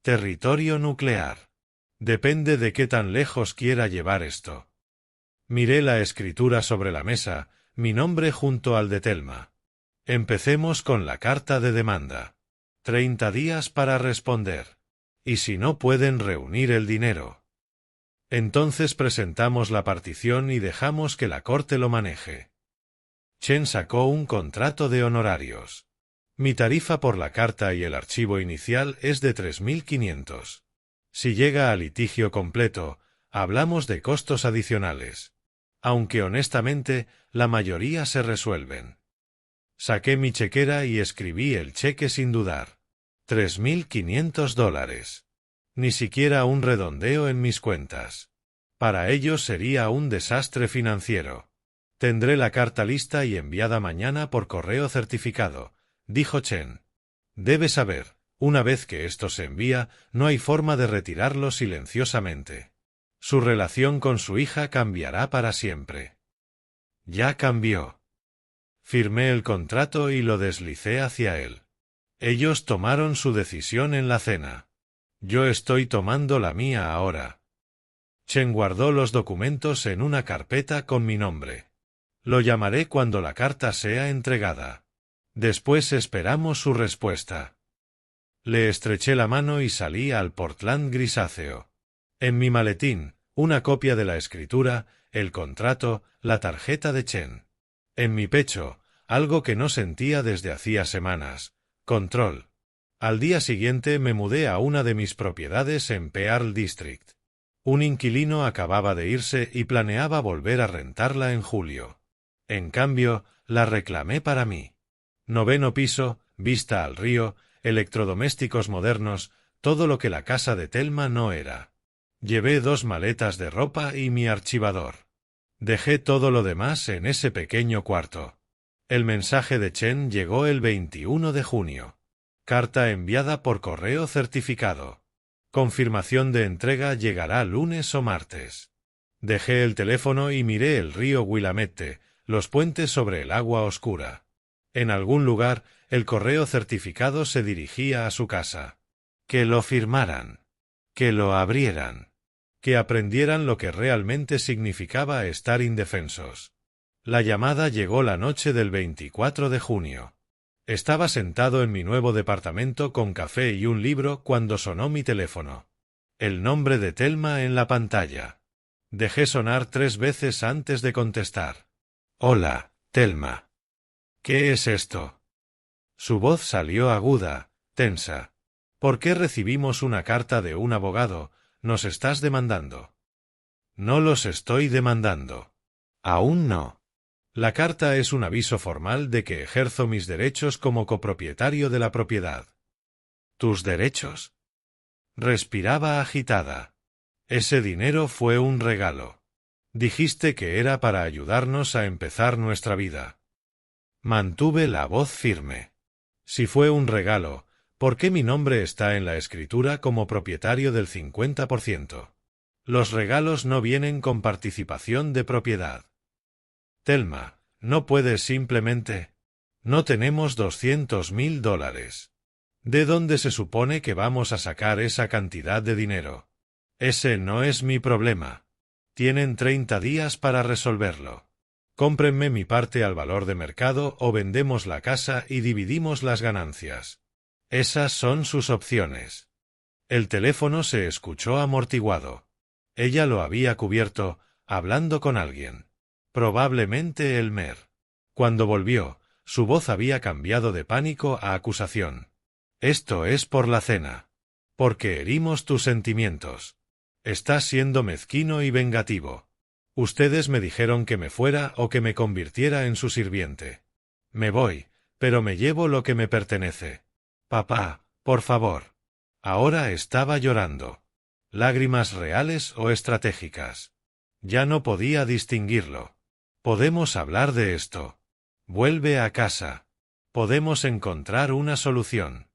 Territorio nuclear. Depende de qué tan lejos quiera llevar esto. Miré la escritura sobre la mesa, mi nombre junto al de Thelma. Empecemos con la carta de demanda. 30 días para responder. ¿Y si no pueden reunir el dinero? Entonces presentamos la partición y dejamos que la corte lo maneje. Chen sacó un contrato de honorarios. Mi tarifa por la carta y el archivo inicial es de 3.500. Si llega a litigio completo, hablamos de costos adicionales. Aunque honestamente, la mayoría se resuelven. Saqué mi chequera y escribí el cheque sin dudar. $3.500. Ni siquiera un redondeo en mis cuentas. Para ellos sería un desastre financiero. Tendré la carta lista y enviada mañana por correo certificado, dijo Chen. Debe saber, una vez que esto se envía, no hay forma de retirarlo silenciosamente. Su relación con su hija cambiará para siempre. Ya cambió. Firmé el contrato y lo deslicé hacia él. Ellos tomaron su decisión en la cena. Yo estoy tomando la mía ahora. Chen guardó los documentos en una carpeta con mi nombre. Lo llamaré cuando la carta sea entregada. Después esperamos su respuesta. Le estreché la mano y salí al Portland grisáceo. En mi maletín, una copia de la escritura, el contrato, la tarjeta de Chen. En mi pecho, algo que no sentía desde hacía semanas, control. Al día siguiente me mudé a una de mis propiedades en Pearl District. Un inquilino acababa de irse y planeaba volver a rentarla en julio. En cambio, la reclamé para mí. 9º piso, vista al río, electrodomésticos modernos, todo lo que la casa de Thelma no era. Llevé 2 maletas de ropa y mi archivador. Dejé todo lo demás en ese pequeño cuarto. El mensaje de Chen llegó el 21 de junio. Carta enviada por correo certificado. Confirmación de entrega llegará lunes o martes. Dejé el teléfono y miré el río Willamette, los puentes sobre el agua oscura. En algún lugar, el correo certificado se dirigía a su casa. Que lo firmaran. Que lo abrieran. Que aprendieran lo que realmente significaba estar indefensos. La llamada llegó la noche del 24 de junio. Estaba sentado en mi nuevo departamento con café y un libro cuando sonó mi teléfono. El nombre de Thelma en la pantalla. Dejé sonar 3 veces antes de contestar. Hola, Thelma. ¿Qué es esto? Su voz salió aguda, tensa. ¿Por qué recibimos una carta de un abogado? ¿Nos estás demandando? No los estoy demandando. Aún no. La carta es un aviso formal de que ejerzo mis derechos como copropietario de la propiedad. ¿Tus derechos? Respiraba agitada. Ese dinero fue un regalo. Dijiste que era para ayudarnos a empezar nuestra vida. Mantuve la voz firme. Si fue un regalo, ¿por qué mi nombre está en la escritura como propietario del 50%? Los regalos no vienen con participación de propiedad. Thelma, no puedes simplemente... No tenemos $200.000. ¿De dónde se supone que vamos a sacar esa cantidad de dinero? Ese no es mi problema. Tienen 30 días para resolverlo. Cómprenme mi parte al valor de mercado o vendemos la casa y dividimos las ganancias. Esas son sus opciones. El teléfono se escuchó amortiguado. Ella lo había cubierto, hablando con alguien. Probablemente Elmer. Cuando volvió, su voz había cambiado de pánico a acusación. Esto es por la cena. Porque herimos tus sentimientos. Estás siendo mezquino y vengativo. Ustedes me dijeron que me fuera o que me convirtiera en su sirviente. Me voy, pero me llevo lo que me pertenece. Papá, por favor. Ahora estaba llorando. Lágrimas reales o estratégicas. Ya no podía distinguirlo. Podemos hablar de esto. Vuelve a casa. Podemos encontrar una solución.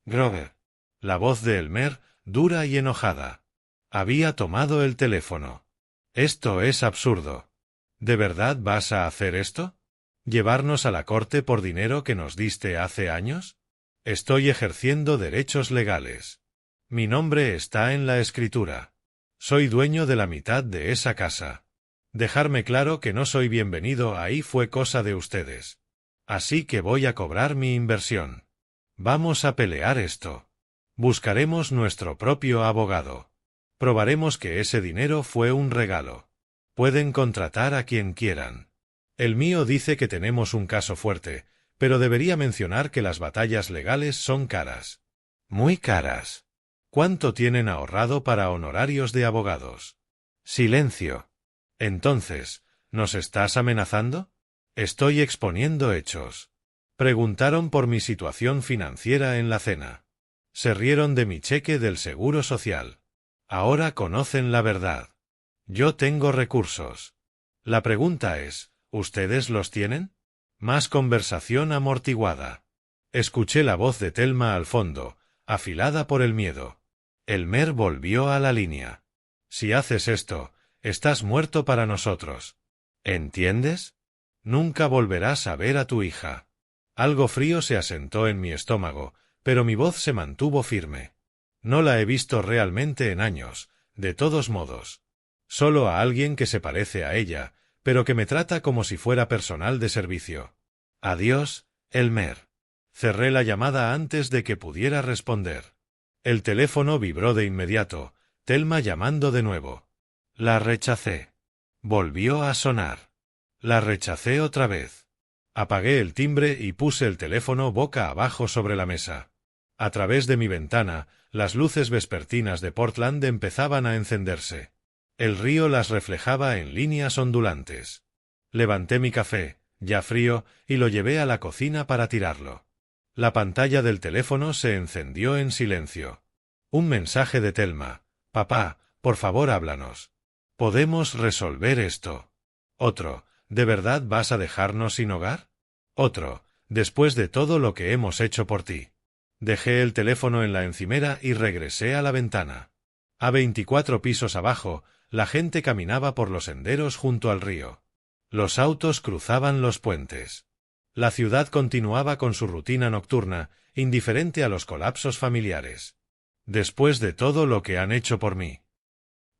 Grover. La voz de Elmer, dura y enojada. Había tomado el teléfono. Esto es absurdo. ¿De verdad vas a hacer esto? ¿Llevarnos a la corte por dinero que nos diste hace años? Estoy ejerciendo derechos legales. Mi nombre está en la escritura. Soy dueño de la mitad de esa casa. Dejarme claro que no soy bienvenido ahí fue cosa de ustedes. Así que voy a cobrar mi inversión. Vamos a pelear esto. Buscaremos nuestro propio abogado. Probaremos que ese dinero fue un regalo. Pueden contratar a quien quieran. El mío dice que tenemos un caso fuerte, pero debería mencionar que las batallas legales son caras. Muy caras. ¿Cuánto tienen ahorrado para honorarios de abogados? Silencio. Entonces, ¿nos estás amenazando? Estoy exponiendo hechos. Preguntaron por mi situación financiera en la cena. Se rieron de mi cheque del Seguro Social. Ahora conocen la verdad. Yo tengo recursos. La pregunta es, ¿ustedes los tienen? Más conversación amortiguada. Escuché la voz de Thelma al fondo, afilada por el miedo. Elmer volvió a la línea. Si haces esto, estás muerto para nosotros. ¿Entiendes? Nunca volverás a ver a tu hija. Algo frío se asentó en mi estómago, pero mi voz se mantuvo firme. No la he visto realmente en años, de todos modos. Solo a alguien que se parece a ella, pero que me trata como si fuera personal de servicio. Adiós, Elmer. Cerré la llamada antes de que pudiera responder. El teléfono vibró de inmediato, Thelma llamando de nuevo. La rechacé. Volvió a sonar. La rechacé otra vez. Apagué el timbre y puse el teléfono boca abajo sobre la mesa. A través de mi ventana, las luces vespertinas de Portland empezaban a encenderse. El río las reflejaba en líneas ondulantes. Levanté mi café, ya frío, y lo llevé a la cocina para tirarlo. La pantalla del teléfono se encendió en silencio. Un mensaje de Thelma. Papá, por favor háblanos. Podemos resolver esto. Otro. ¿De verdad vas a dejarnos sin hogar? Otro. Después de todo lo que hemos hecho por ti. Dejé el teléfono en la encimera y regresé a la ventana. A 24 pisos abajo, la gente caminaba por los senderos junto al río. Los autos cruzaban los puentes. La ciudad continuaba con su rutina nocturna, indiferente a los colapsos familiares. Después de todo lo que han hecho por mí.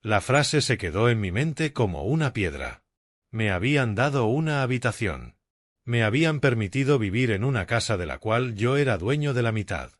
La frase se quedó en mi mente como una piedra. Me habían dado una habitación. Me habían permitido vivir en una casa de la cual yo era dueño de la mitad.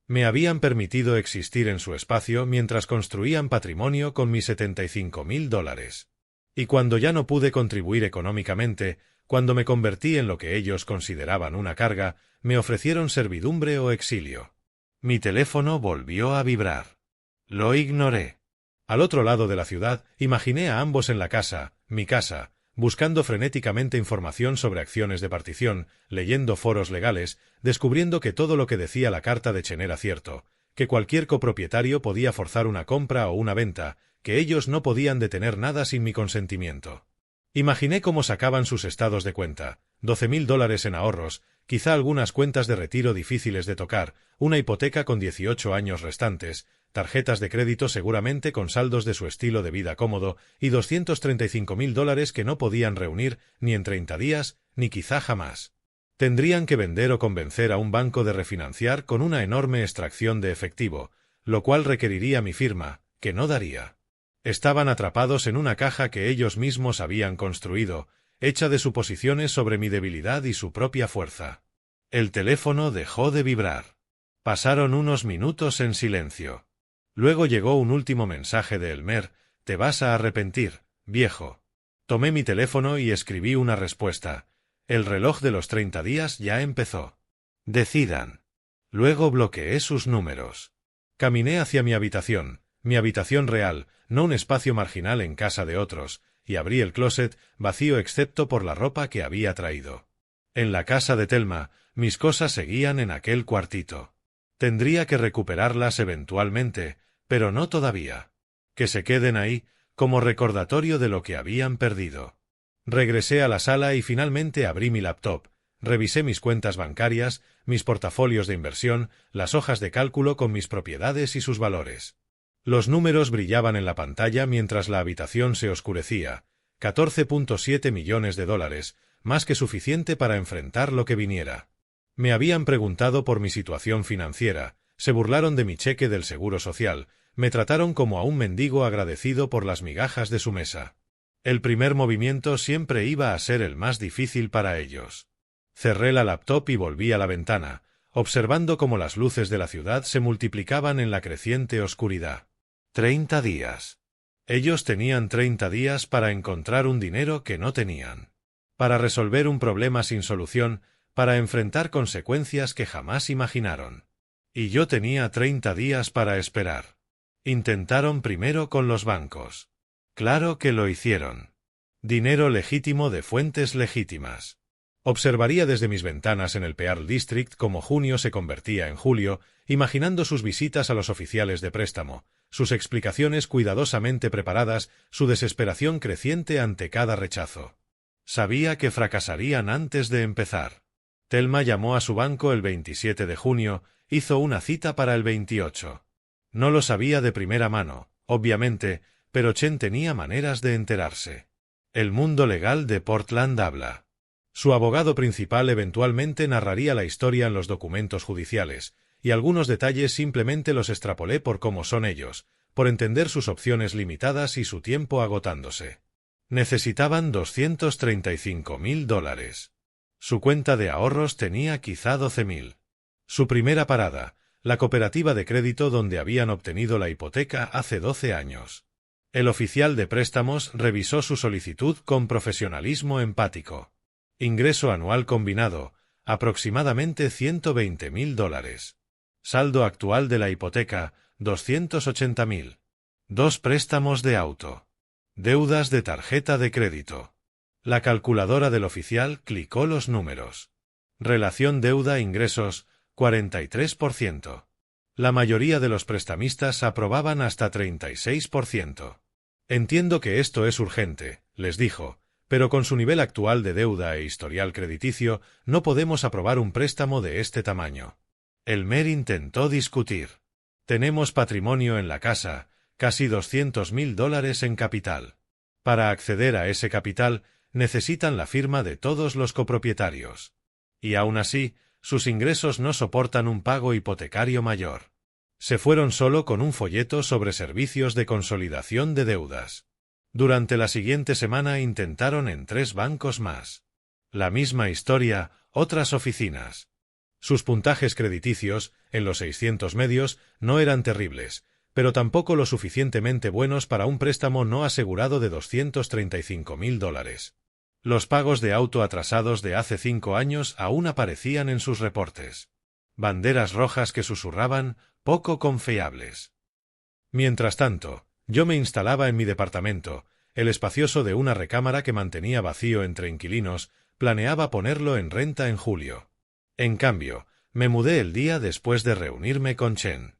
Me habían permitido existir en su espacio mientras construían patrimonio con mis $75,000. Y cuando ya no pude contribuir económicamente, cuando me convertí en lo que ellos consideraban una carga, me ofrecieron servidumbre o exilio. Mi teléfono volvió a vibrar. Lo ignoré. Al otro lado de la ciudad, imaginé a ambos en la casa, mi casa, buscando frenéticamente información sobre acciones de partición, leyendo foros legales, descubriendo que todo lo que decía la carta de Chen era cierto, que cualquier copropietario podía forzar una compra o una venta, que ellos no podían detener nada sin mi consentimiento. Imaginé cómo sacaban sus estados de cuenta, $12,000 en ahorros, quizá algunas cuentas de retiro difíciles de tocar, una hipoteca con 18 años restantes, tarjetas de crédito seguramente con saldos de su estilo de vida cómodo y $235,000 que no podían reunir ni en 30 días, ni quizá jamás. Tendrían que vender o convencer a un banco de refinanciar con una enorme extracción de efectivo, lo cual requeriría mi firma, que no daría. Estaban atrapados en una caja que ellos mismos habían construido, hecha de suposiciones sobre mi debilidad y su propia fuerza. El teléfono dejó de vibrar. Pasaron unos minutos en silencio. Luego llegó un último mensaje de Elmer: «Te vas a arrepentir, viejo». Tomé mi teléfono y escribí una respuesta. El reloj de los 30 días ya empezó. Decidan. Luego bloqueé sus números. Caminé hacia mi habitación real, no un espacio marginal en casa de otros, y abrí el closet, vacío excepto por la ropa que había traído. En la casa de Thelma, mis cosas seguían en aquel cuartito. Tendría que recuperarlas eventualmente, pero no todavía. Que se queden ahí, como recordatorio de lo que habían perdido. Regresé a la sala y finalmente abrí mi laptop, revisé mis cuentas bancarias, mis portafolios de inversión, las hojas de cálculo con mis propiedades y sus valores. Los números brillaban en la pantalla mientras la habitación se oscurecía. $14.7 millones, más que suficiente para enfrentar lo que viniera. Me habían preguntado por mi situación financiera, se burlaron de mi cheque del Seguro Social, me trataron como a un mendigo agradecido por las migajas de su mesa. El primer movimiento siempre iba a ser el más difícil para ellos. Cerré la laptop y volví a la ventana, observando cómo las luces de la ciudad se multiplicaban en la creciente oscuridad. 30 días. Ellos tenían 30 días para encontrar un dinero que no tenían. Para resolver un problema sin solución, para enfrentar consecuencias que jamás imaginaron. Y yo tenía 30 días para esperar. Intentaron primero con los bancos. Claro que lo hicieron. Dinero legítimo de fuentes legítimas. Observaría desde mis ventanas en el Pearl District cómo junio se convertía en julio, imaginando sus visitas a los oficiales de préstamo, sus explicaciones cuidadosamente preparadas, su desesperación creciente ante cada rechazo. Sabía que fracasarían antes de empezar. Thelma llamó a su banco el 27 de junio, hizo una cita para el 28. No lo sabía de primera mano, obviamente, pero Chen tenía maneras de enterarse. El mundo legal de Portland habla. Su abogado principal eventualmente narraría la historia en los documentos judiciales, y algunos detalles simplemente los extrapolé por cómo son ellos, por entender sus opciones limitadas y su tiempo agotándose. Necesitaban $235.000. Su cuenta de ahorros tenía quizá 12.000. Su primera parada, la cooperativa de crédito donde habían obtenido la hipoteca hace 12 años. El oficial de préstamos revisó su solicitud con profesionalismo empático. Ingreso anual combinado, aproximadamente $120.000. Saldo actual de la hipoteca, 280.000. 2 préstamos de auto. Deudas de tarjeta de crédito. La calculadora del oficial clicó los números. Relación deuda-ingresos, 43%. La mayoría de los prestamistas aprobaban hasta 36%. Entiendo que esto es urgente, les dijo, pero con su nivel actual de deuda e historial crediticio no podemos aprobar un préstamo de este tamaño. Elmer intentó discutir. Tenemos patrimonio en la casa, casi $200.000 en capital. Para acceder a ese capital, necesitan la firma de todos los copropietarios. Y aún así, sus ingresos no soportan un pago hipotecario mayor. Se fueron solo con un folleto sobre servicios de consolidación de deudas. Durante la siguiente semana intentaron en 3 bancos más. La misma historia, otras oficinas. Sus puntajes crediticios, en los 600 medios, no eran terribles, pero tampoco lo suficientemente buenos para un préstamo no asegurado de $235.000. Los pagos de auto atrasados de hace 5 años aún aparecían en sus reportes. Banderas rojas que susurraban, poco confiables. Mientras tanto, yo me instalaba en mi departamento, el espacioso de una recámara que mantenía vacío entre inquilinos, planeaba ponerlo en renta en julio. En cambio, me mudé el día después de reunirme con Chen.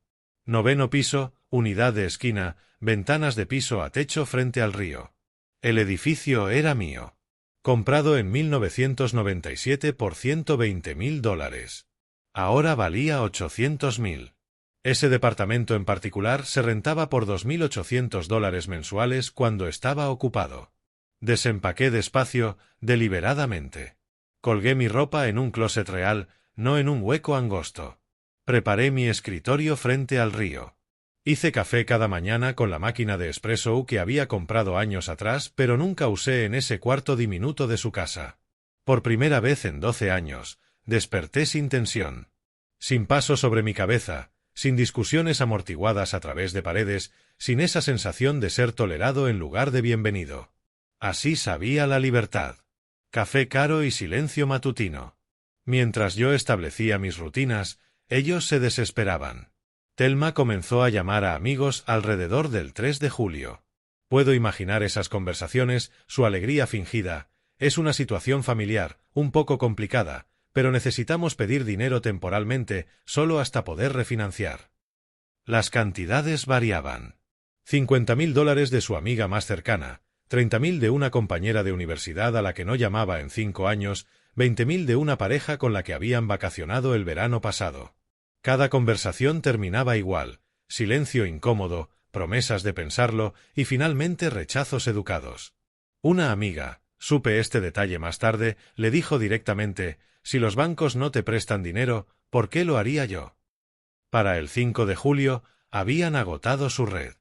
9º piso, unidad de esquina, ventanas de piso a techo frente al río. El edificio era mío. Comprado en 1997 por $120.000. Ahora valía $800.000. Ese departamento en particular se rentaba por $2.800 mensuales cuando estaba ocupado. Desempaqué despacio, deliberadamente. Colgué mi ropa en un closet real, no en un hueco angosto. Preparé mi escritorio frente al río. Hice café cada mañana con la máquina de espresso que había comprado años atrás, pero nunca usé en ese cuarto diminuto de su casa. Por primera vez en 12 años, desperté sin tensión. Sin paso sobre mi cabeza, sin discusiones amortiguadas a través de paredes, sin esa sensación de ser tolerado en lugar de bienvenido. Así sabía la libertad. Café caro y silencio matutino. Mientras yo establecía mis rutinas, ellos se desesperaban. Thelma comenzó a llamar a amigos alrededor del 3 de julio. Puedo imaginar esas conversaciones, su alegría fingida. Es una situación familiar, un poco complicada, pero necesitamos pedir dinero temporalmente, solo hasta poder refinanciar. Las cantidades variaban. $50.000 de su amiga más cercana, $30.000 de una compañera de universidad a la que no llamaba en 5 años, $20.000 de una pareja con la que habían vacacionado el verano pasado. Cada conversación terminaba igual, silencio incómodo, promesas de pensarlo y finalmente rechazos educados. Una amiga, supe este detalle más tarde, le dijo directamente: «Si los bancos no te prestan dinero, ¿por qué lo haría yo?». Para el 5 de julio, habían agotado su red.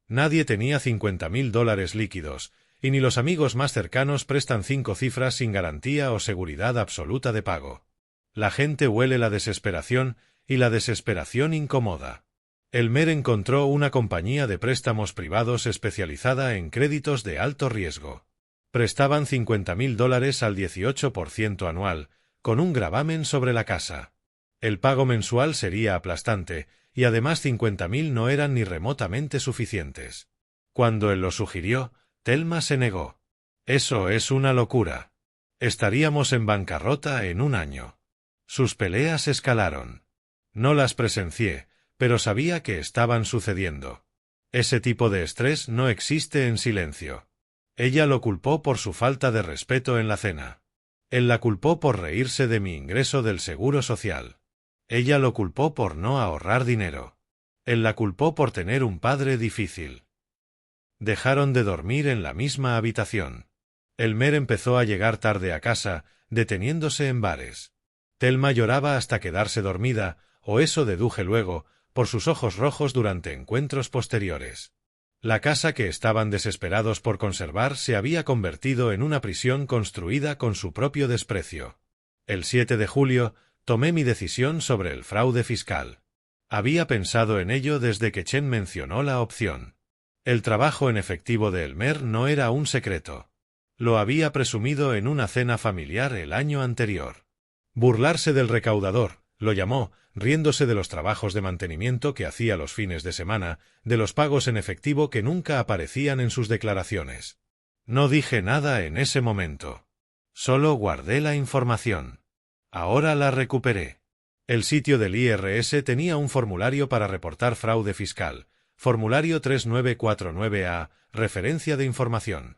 Nadie tenía $50.000 líquidos, y ni los amigos más cercanos prestan 5 cifras sin garantía o seguridad absoluta de pago. La gente huele la desesperación, y la desesperación incomoda. Elmer encontró una compañía de préstamos privados especializada en créditos de alto riesgo. Prestaban $50.000 al 18% anual, con un gravamen sobre la casa. El pago mensual sería aplastante, y además 50.000 no eran ni remotamente suficientes. Cuando él lo sugirió, Thelma se negó. Eso es una locura. Estaríamos en bancarrota en un año. Sus peleas escalaron. No las presencié, pero sabía que estaban sucediendo. Ese tipo de estrés no existe en silencio. Ella lo culpó por su falta de respeto en la cena. Él la culpó por reírse de mi ingreso del seguro social. Ella lo culpó por no ahorrar dinero. Él la culpó por tener un padre difícil. Dejaron de dormir en la misma habitación. Elmer empezó a llegar tarde a casa, deteniéndose en bares. Thelma lloraba hasta quedarse dormida, o eso deduje luego, por sus ojos rojos durante encuentros posteriores. La casa que estaban desesperados por conservar se había convertido en una prisión construida con su propio desprecio. El 7 de julio, tomé mi decisión sobre el fraude fiscal. Había pensado en ello desde que Chen mencionó la opción. El trabajo en efectivo de Elmer no era un secreto. Lo había presumido en una cena familiar el año anterior. Burlarse del recaudador, lo llamó, riéndose de los trabajos de mantenimiento que hacía los fines de semana, de los pagos en efectivo que nunca aparecían en sus declaraciones. No dije nada en ese momento. Solo guardé la información. Ahora la recuperé. El sitio del IRS tenía un formulario para reportar fraude fiscal, formulario 3949A, referencia de información.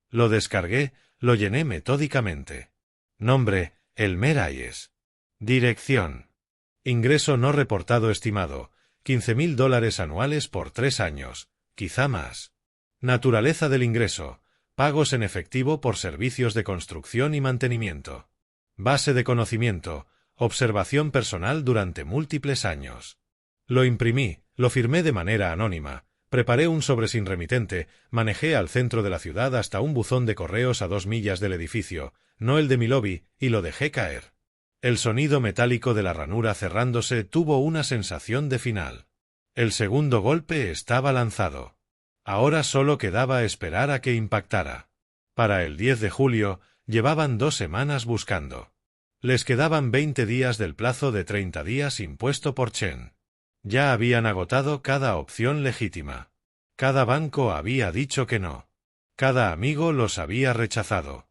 Lo descargué, lo llené metódicamente. Nombre, Elmer Hayes. Dirección. Ingreso no reportado estimado, $15.000 anuales por 3 años, quizá más. Naturaleza del ingreso, pagos en efectivo por servicios de construcción y mantenimiento. Base de conocimiento, observación personal durante múltiples años. Lo imprimí, lo firmé de manera anónima, preparé un sobre sin remitente, manejé al centro de la ciudad hasta un buzón de correos a 2 millas del edificio, no el de mi lobby, y lo dejé caer. El sonido metálico de la ranura cerrándose tuvo una sensación de final. El segundo golpe estaba lanzado. Ahora solo quedaba esperar a que impactara. Para el 10 de julio, llevaban 2 semanas buscando. Les quedaban 20 días del plazo de 30 días impuesto por Chen. Ya habían agotado cada opción legítima. Cada banco había dicho que no. Cada amigo los había rechazado.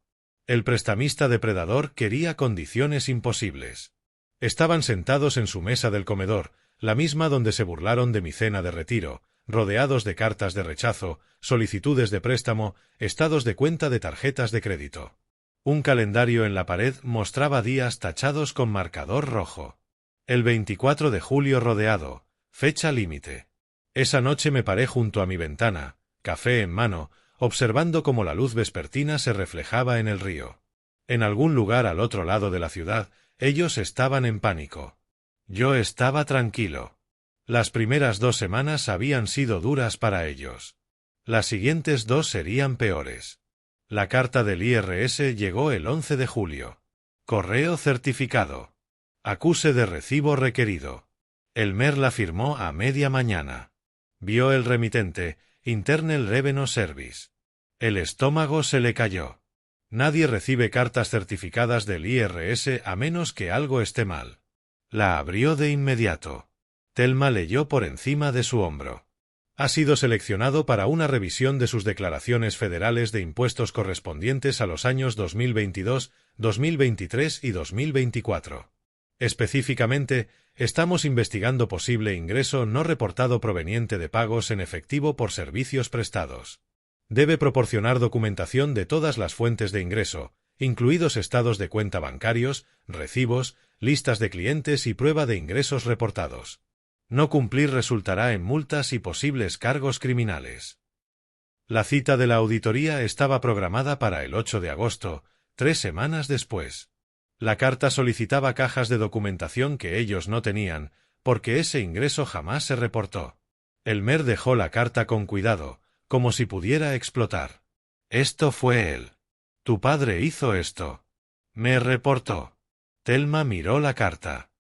El prestamista depredador quería condiciones imposibles. Estaban sentados en su mesa del comedor, la misma donde se burlaron de mi cena de retiro, rodeados de cartas de rechazo, solicitudes de préstamo, estados de cuenta de tarjetas de crédito. Un calendario en la pared mostraba días tachados con marcador rojo. El 24 de julio rodeado, fecha límite. Esa noche me paré junto a mi ventana, café en mano, observando cómo la luz vespertina se reflejaba en el río. En algún lugar al otro lado de la ciudad, ellos estaban en pánico. Yo estaba tranquilo. Las primeras 2 semanas habían sido duras para ellos. Las siguientes 2 serían peores. La carta del IRS llegó el 11 de julio. Correo certificado. Acuse de recibo requerido. Elmer la firmó a media mañana. Vio el remitente, Internal Revenue Service. El estómago se le cayó. Nadie recibe cartas certificadas del IRS a menos que algo esté mal. La abrió de inmediato. Thelma leyó por encima de su hombro. Ha sido seleccionado para una revisión de sus declaraciones federales de impuestos correspondientes a los años 2022, 2023 y 2024. Específicamente, estamos investigando posible ingreso no reportado proveniente de pagos en efectivo por servicios prestados. Debe proporcionar documentación de todas las fuentes de ingreso, incluidos estados de cuenta bancarios, recibos, listas de clientes y prueba de ingresos reportados. No cumplir resultará en multas y posibles cargos criminales. La cita de la auditoría estaba programada para el 8 de agosto, 3 semanas después. La carta solicitaba cajas de documentación que ellos no tenían, porque ese ingreso jamás se reportó. Elmer dejó la carta con cuidado, como si pudiera explotar. Esto fue él. Tu padre hizo esto. Me reportó. Thelma miró la carta.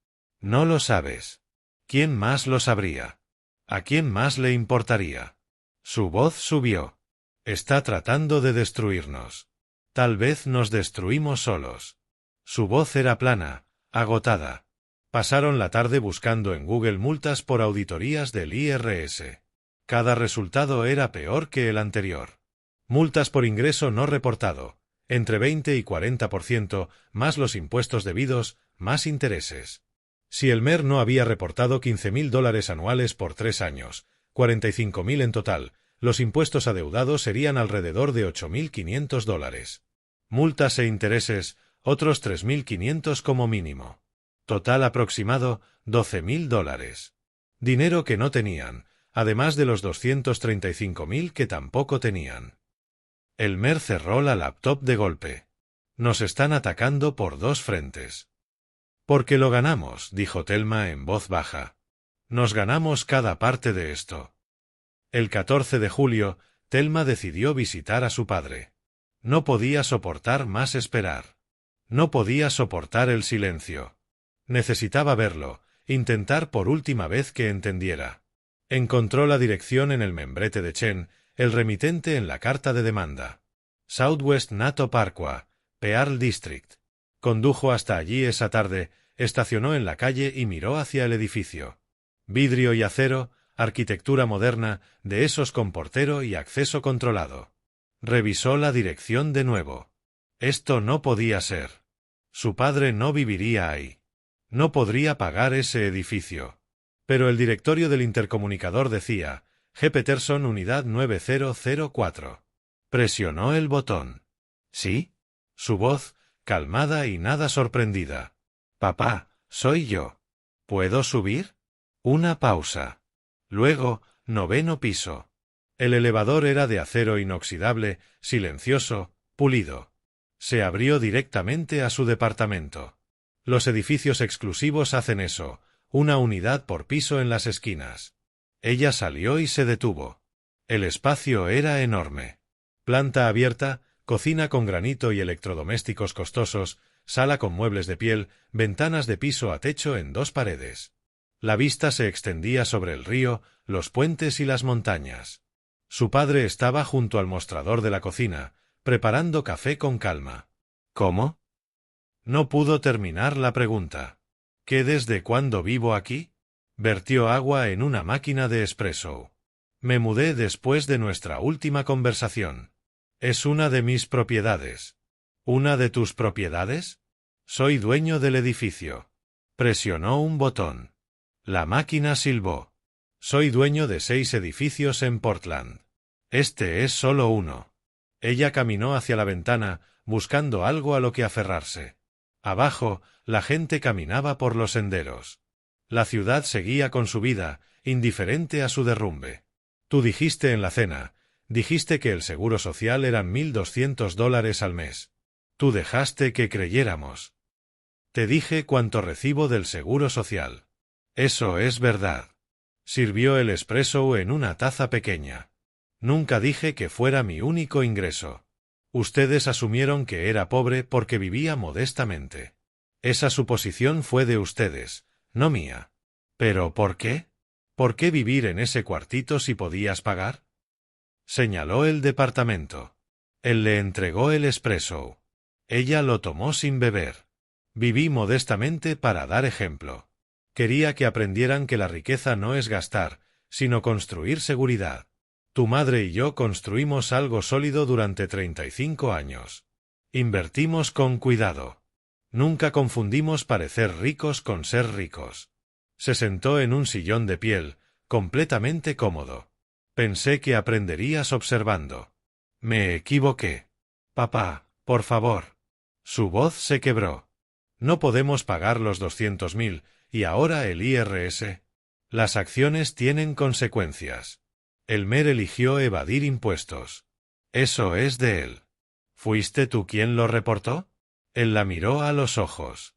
No lo sabes. ¿Quién más lo sabría? ¿A quién más le importaría? Su voz subió. Está tratando de destruirnos. Tal vez nos destruimos solos. Su voz era plana, agotada. Pasaron la tarde buscando en Google multas por auditorías del IRS. Cada resultado era peor que el anterior. Multas por ingreso no reportado, entre 20 y 40%, más los impuestos debidos, más intereses. Si el MER no había reportado $15.000 anuales por 3 años, 45.000 en total, los impuestos adeudados serían alrededor de $8.500. Multas e intereses, otros 3.500 como mínimo. Total aproximado, $12.000. Dinero que no tenían, además de los 235.000 que tampoco tenían. El MER cerró la laptop de golpe. Nos están atacando por 2 frentes. Porque lo ganamos, dijo Thelma en voz baja. Nos ganamos cada parte de esto. El 14 de julio, Thelma decidió visitar a su padre. No podía soportar más esperar. No podía soportar el silencio. Necesitaba verlo, intentar por última vez que entendiera. Encontró la dirección en el membrete de Chen, el remitente en la carta de demanda. Southwest Nato Parqua, Pearl District. Condujo hasta allí esa tarde, estacionó en la calle y miró hacia el edificio. Vidrio y acero, arquitectura moderna, de esos con portero y acceso controlado. Revisó la dirección de nuevo. Esto no podía ser. Su padre no viviría ahí. No podría pagar ese edificio. Pero el directorio del intercomunicador decía, G. Peterson Unidad 9004. Presionó el botón. ¿Sí? Su voz, calmada y nada sorprendida. Papá, soy yo. ¿Puedo subir? Una pausa. Luego, 9º piso. El elevador era de acero inoxidable, silencioso, pulido. Se abrió directamente a su departamento. Los edificios exclusivos hacen eso, una unidad por piso en las esquinas. Ella salió y se detuvo. El espacio era enorme. Planta abierta, cocina con granito y electrodomésticos costosos, sala con muebles de piel, ventanas de piso a techo en 2 paredes. La vista se extendía sobre el río, los puentes y las montañas. Su padre estaba junto al mostrador de la cocina, preparando café con calma. ¿Cómo? No pudo terminar la pregunta. ¿Qué desde cuándo vivo aquí? Vertió agua en una máquina de espresso. Me mudé después de nuestra última conversación. Es una de mis propiedades. ¿Una de tus propiedades? Soy dueño del edificio. Presionó un botón. La máquina silbó. Soy dueño de 6 edificios en Portland. Este es solo uno. Ella caminó hacia la ventana, buscando algo a lo que aferrarse. Abajo, la gente caminaba por los senderos. La ciudad seguía con su vida, indiferente a su derrumbe. Tú dijiste en la cena, dijiste que el seguro social eran $1.200 al mes. Tú dejaste que creyéramos. Te dije cuánto recibo del seguro social. Eso es verdad. Sirvió el espresso en una taza pequeña. Nunca dije que fuera mi único ingreso. Ustedes asumieron que era pobre porque vivía modestamente. Esa suposición fue de ustedes, no mía. ¿Pero por qué? ¿Por qué vivir en ese cuartito si podías pagar? Señaló el departamento. Él le entregó el espresso. Ella lo tomó sin beber. Viví modestamente para dar ejemplo. Quería que aprendieran que la riqueza no es gastar, sino construir seguridad. Tu madre y yo construimos algo sólido durante 35 años. Invertimos con cuidado. Nunca confundimos parecer ricos con ser ricos. Se sentó en un sillón de piel, completamente cómodo. Pensé que aprenderías observando. Me equivoqué. Papá, por favor. Su voz se quebró. No podemos pagar los 200.000, y ahora el IRS. Las acciones tienen consecuencias. El MER eligió evadir impuestos. Eso es de él. ¿Fuiste tú quien lo reportó? Él la miró a los ojos.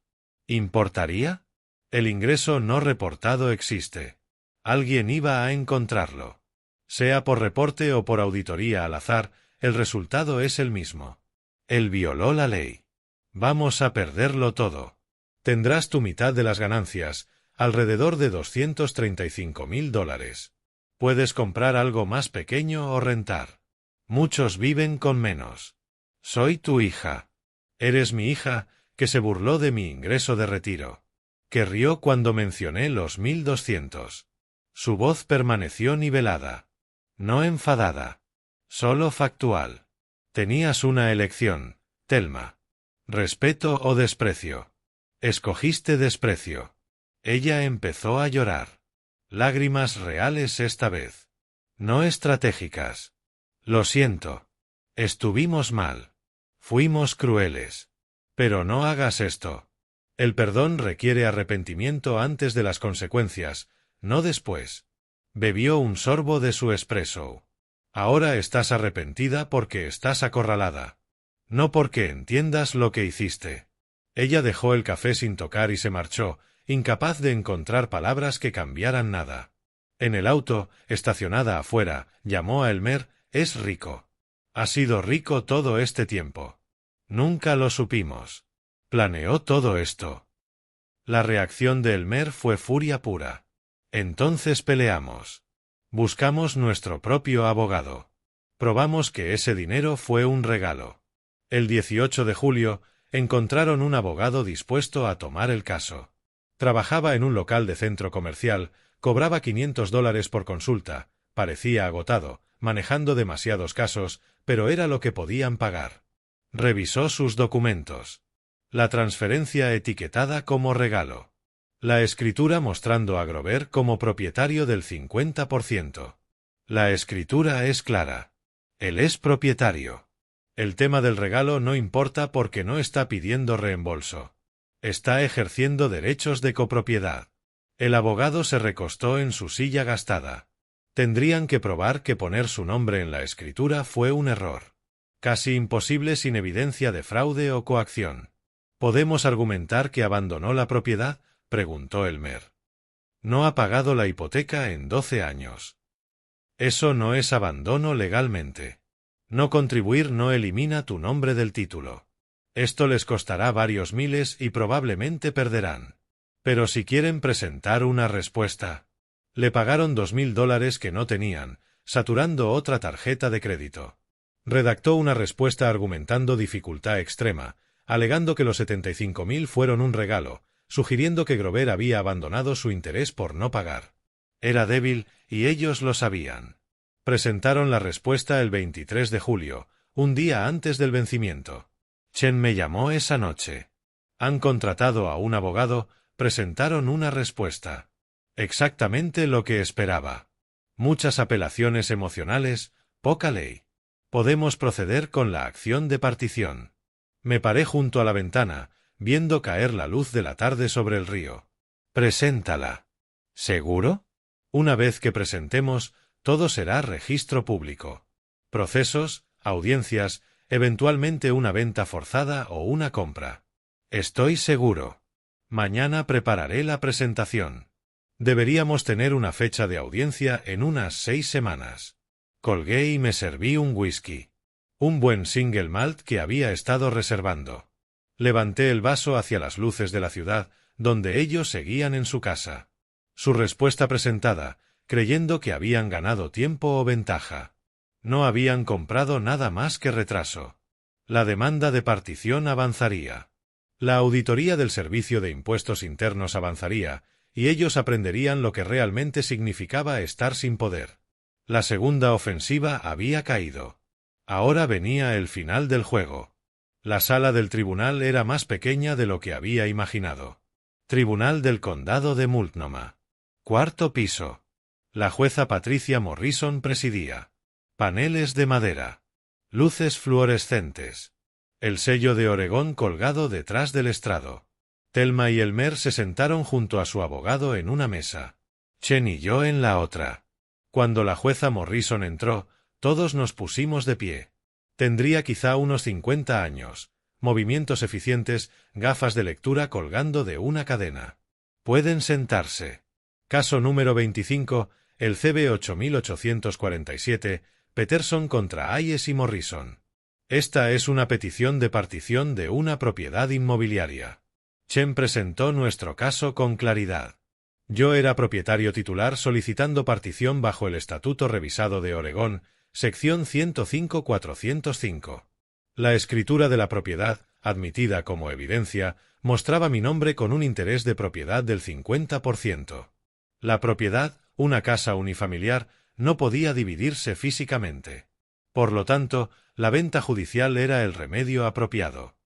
¿Importaría? El ingreso no reportado existe. Alguien iba a encontrarlo. Sea por reporte o por auditoría al azar, el resultado es el mismo. Él violó la ley. Vamos a perderlo todo. Tendrás tu mitad de las ganancias, alrededor de $235.000. Puedes comprar algo más pequeño o rentar. Muchos viven con menos. Soy tu hija. Eres mi hija, que se burló de mi ingreso de retiro. Que rió cuando mencioné los 1.200. Su voz permaneció nivelada. No enfadada. Solo factual. Tenías una elección, Thelma. Respeto o desprecio. Escogiste desprecio. Ella empezó a llorar. Lágrimas reales esta vez. No estratégicas. Lo siento. Estuvimos mal. Fuimos crueles. Pero no hagas esto. El perdón requiere arrepentimiento antes de las consecuencias, no después. Bebió un sorbo de su espresso. Ahora estás arrepentida porque estás acorralada. No porque entiendas lo que hiciste. Ella dejó el café sin tocar y se marchó, incapaz de encontrar palabras que cambiaran nada. En el auto, estacionada afuera, llamó a Elmer, «Es rico. Ha sido rico todo este tiempo. Nunca lo supimos. Planeó todo esto». La reacción de Elmer fue furia pura. Entonces peleamos. Buscamos nuestro propio abogado. Probamos que ese dinero fue un regalo. El 18 de julio, encontraron un abogado dispuesto a tomar el caso. Trabajaba en un local de centro comercial, cobraba $500 por consulta, parecía agotado, manejando demasiados casos, pero era lo que podían pagar. Revisó sus documentos. La transferencia etiquetada como regalo. La escritura mostrando a Grover como propietario del 50%. La escritura es clara. Él es propietario. El tema del regalo no importa porque no está pidiendo reembolso. Está ejerciendo derechos de copropiedad. El abogado se recostó en su silla gastada. Tendrían que probar que poner su nombre en la escritura fue un error. Casi imposible sin evidencia de fraude o coacción. ¿Podemos argumentar que abandonó la propiedad?, preguntó Elmer. No ha pagado la hipoteca en 12 años. Eso no es abandono legalmente. No contribuir no elimina tu nombre del título. Esto les costará varios miles y probablemente perderán. Pero si quieren presentar una respuesta. Le pagaron $2.000 que no tenían, saturando otra tarjeta de crédito. Redactó una respuesta argumentando dificultad extrema, alegando que los 75.000 fueron un regalo, sugiriendo que Grover había abandonado su interés por no pagar. Era débil, y ellos lo sabían. Presentaron la respuesta el 23 de julio, un día antes del vencimiento. Chen me llamó esa noche. Han contratado a un abogado, presentaron una respuesta. Exactamente lo que esperaba. Muchas apelaciones emocionales, poca ley. Podemos proceder con la acción de partición. Me paré junto a la ventana, viendo caer la luz de la tarde sobre el río. Preséntala. ¿Seguro? Una vez que presentemos, todo será registro público. Procesos, audiencias, eventualmente una venta forzada o una compra. Estoy seguro. Mañana prepararé la presentación. Deberíamos tener una fecha de audiencia en unas 6 semanas. Colgué y me serví un whisky. Un buen single malt que había estado reservando. Levanté el vaso hacia las luces de la ciudad, donde ellos seguían en su casa. Su respuesta presentada, creyendo que habían ganado tiempo o ventaja. No habían comprado nada más que retraso. La demanda de partición avanzaría. La auditoría del Servicio de Impuestos Internos avanzaría, y ellos aprenderían lo que realmente significaba estar sin poder. La segunda ofensiva había caído. Ahora venía el final del juego. La sala del tribunal era más pequeña de lo que había imaginado. Tribunal del Condado de Multnomah. 4º piso. La jueza Patricia Morrison presidía. Paneles de madera. Luces fluorescentes. El sello de Oregón colgado detrás del estrado. Thelma y Elmer se sentaron junto a su abogado en una mesa. Chen y yo en la otra. Cuando la jueza Morrison entró, todos nos pusimos de pie. Tendría quizá unos 50 años. Movimientos eficientes, gafas de lectura colgando de una cadena. Pueden sentarse. Caso número 25, el CB 8847, Peterson contra Hayes y Morrison. Esta es una petición de partición de una propiedad inmobiliaria. Chen presentó nuestro caso con claridad. Yo era propietario titular solicitando partición bajo el Estatuto Revisado de Oregón, sección 105.405. La escritura de la propiedad, admitida como evidencia, mostraba mi nombre con un interés de propiedad del 50%. La propiedad, una casa unifamiliar, no podía dividirse físicamente. Por lo tanto, la venta judicial era el remedio apropiado.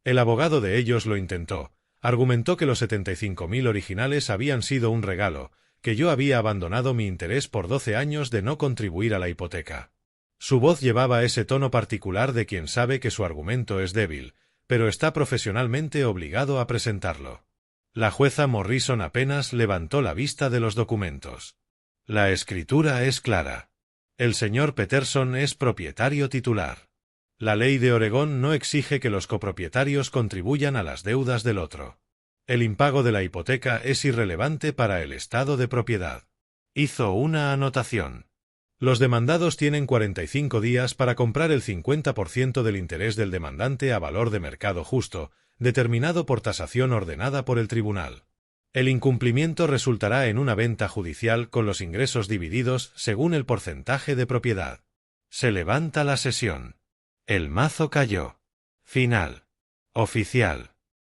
El abogado de ellos lo intentó. Argumentó que los 75.000 originales habían sido un regalo, que yo había abandonado mi interés por 12 años de no contribuir a la hipoteca. Su voz llevaba ese tono particular de quien sabe que su argumento es débil, pero está profesionalmente obligado a presentarlo. La jueza Morrison apenas levantó la vista de los documentos. La escritura es clara. El señor Peterson es propietario titular. La ley de Oregón no exige que los copropietarios contribuyan a las deudas del otro. El impago de la hipoteca es irrelevante para el estado de propiedad. Hizo una anotación. Los demandados tienen 45 días para comprar el 50% del interés del demandante a valor de mercado justo, determinado por tasación ordenada por el tribunal. El incumplimiento resultará en una venta judicial con los ingresos divididos según el porcentaje de propiedad. Se levanta la sesión. El mazo cayó. Final. Oficial.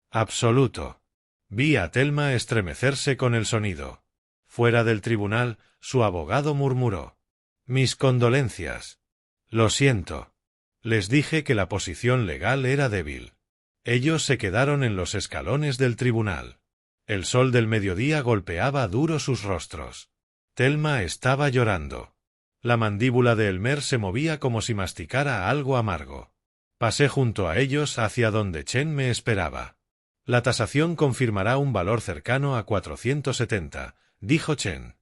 Absoluto. Vi a Thelma estremecerse con el sonido. Fuera del tribunal, su abogado murmuró: «Mis condolencias. Lo siento. Les dije que la posición legal era débil». Ellos se quedaron en los escalones del tribunal. El sol del mediodía golpeaba duro sus rostros. Thelma estaba llorando. La mandíbula de Elmer se movía como si masticara algo amargo. Pasé junto a ellos hacia donde Chen me esperaba. «La tasación confirmará un valor cercano a 470», dijo Chen.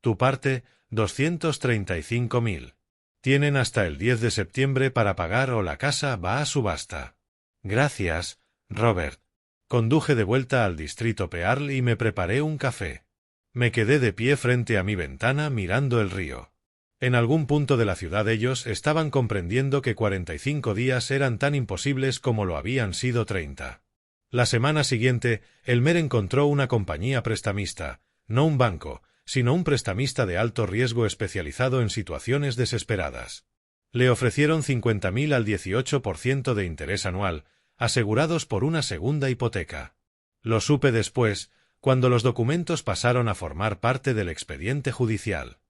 «Tu parte, 235.000. Tienen hasta el 10 de septiembre para pagar o la casa va a subasta». «Gracias, Robert». Conduje de vuelta al distrito Pearl y me preparé un café. Me quedé de pie frente a mi ventana mirando el río. En algún punto de la ciudad ellos estaban comprendiendo que 45 días eran tan imposibles como lo habían sido 30. La semana siguiente, Elmer encontró una compañía prestamista, no un banco, sino un prestamista de alto riesgo especializado en situaciones desesperadas. Le ofrecieron 50.000 al 18% de interés anual, asegurados por una segunda hipoteca. Lo supe después, cuando los documentos pasaron a formar parte del expediente judicial.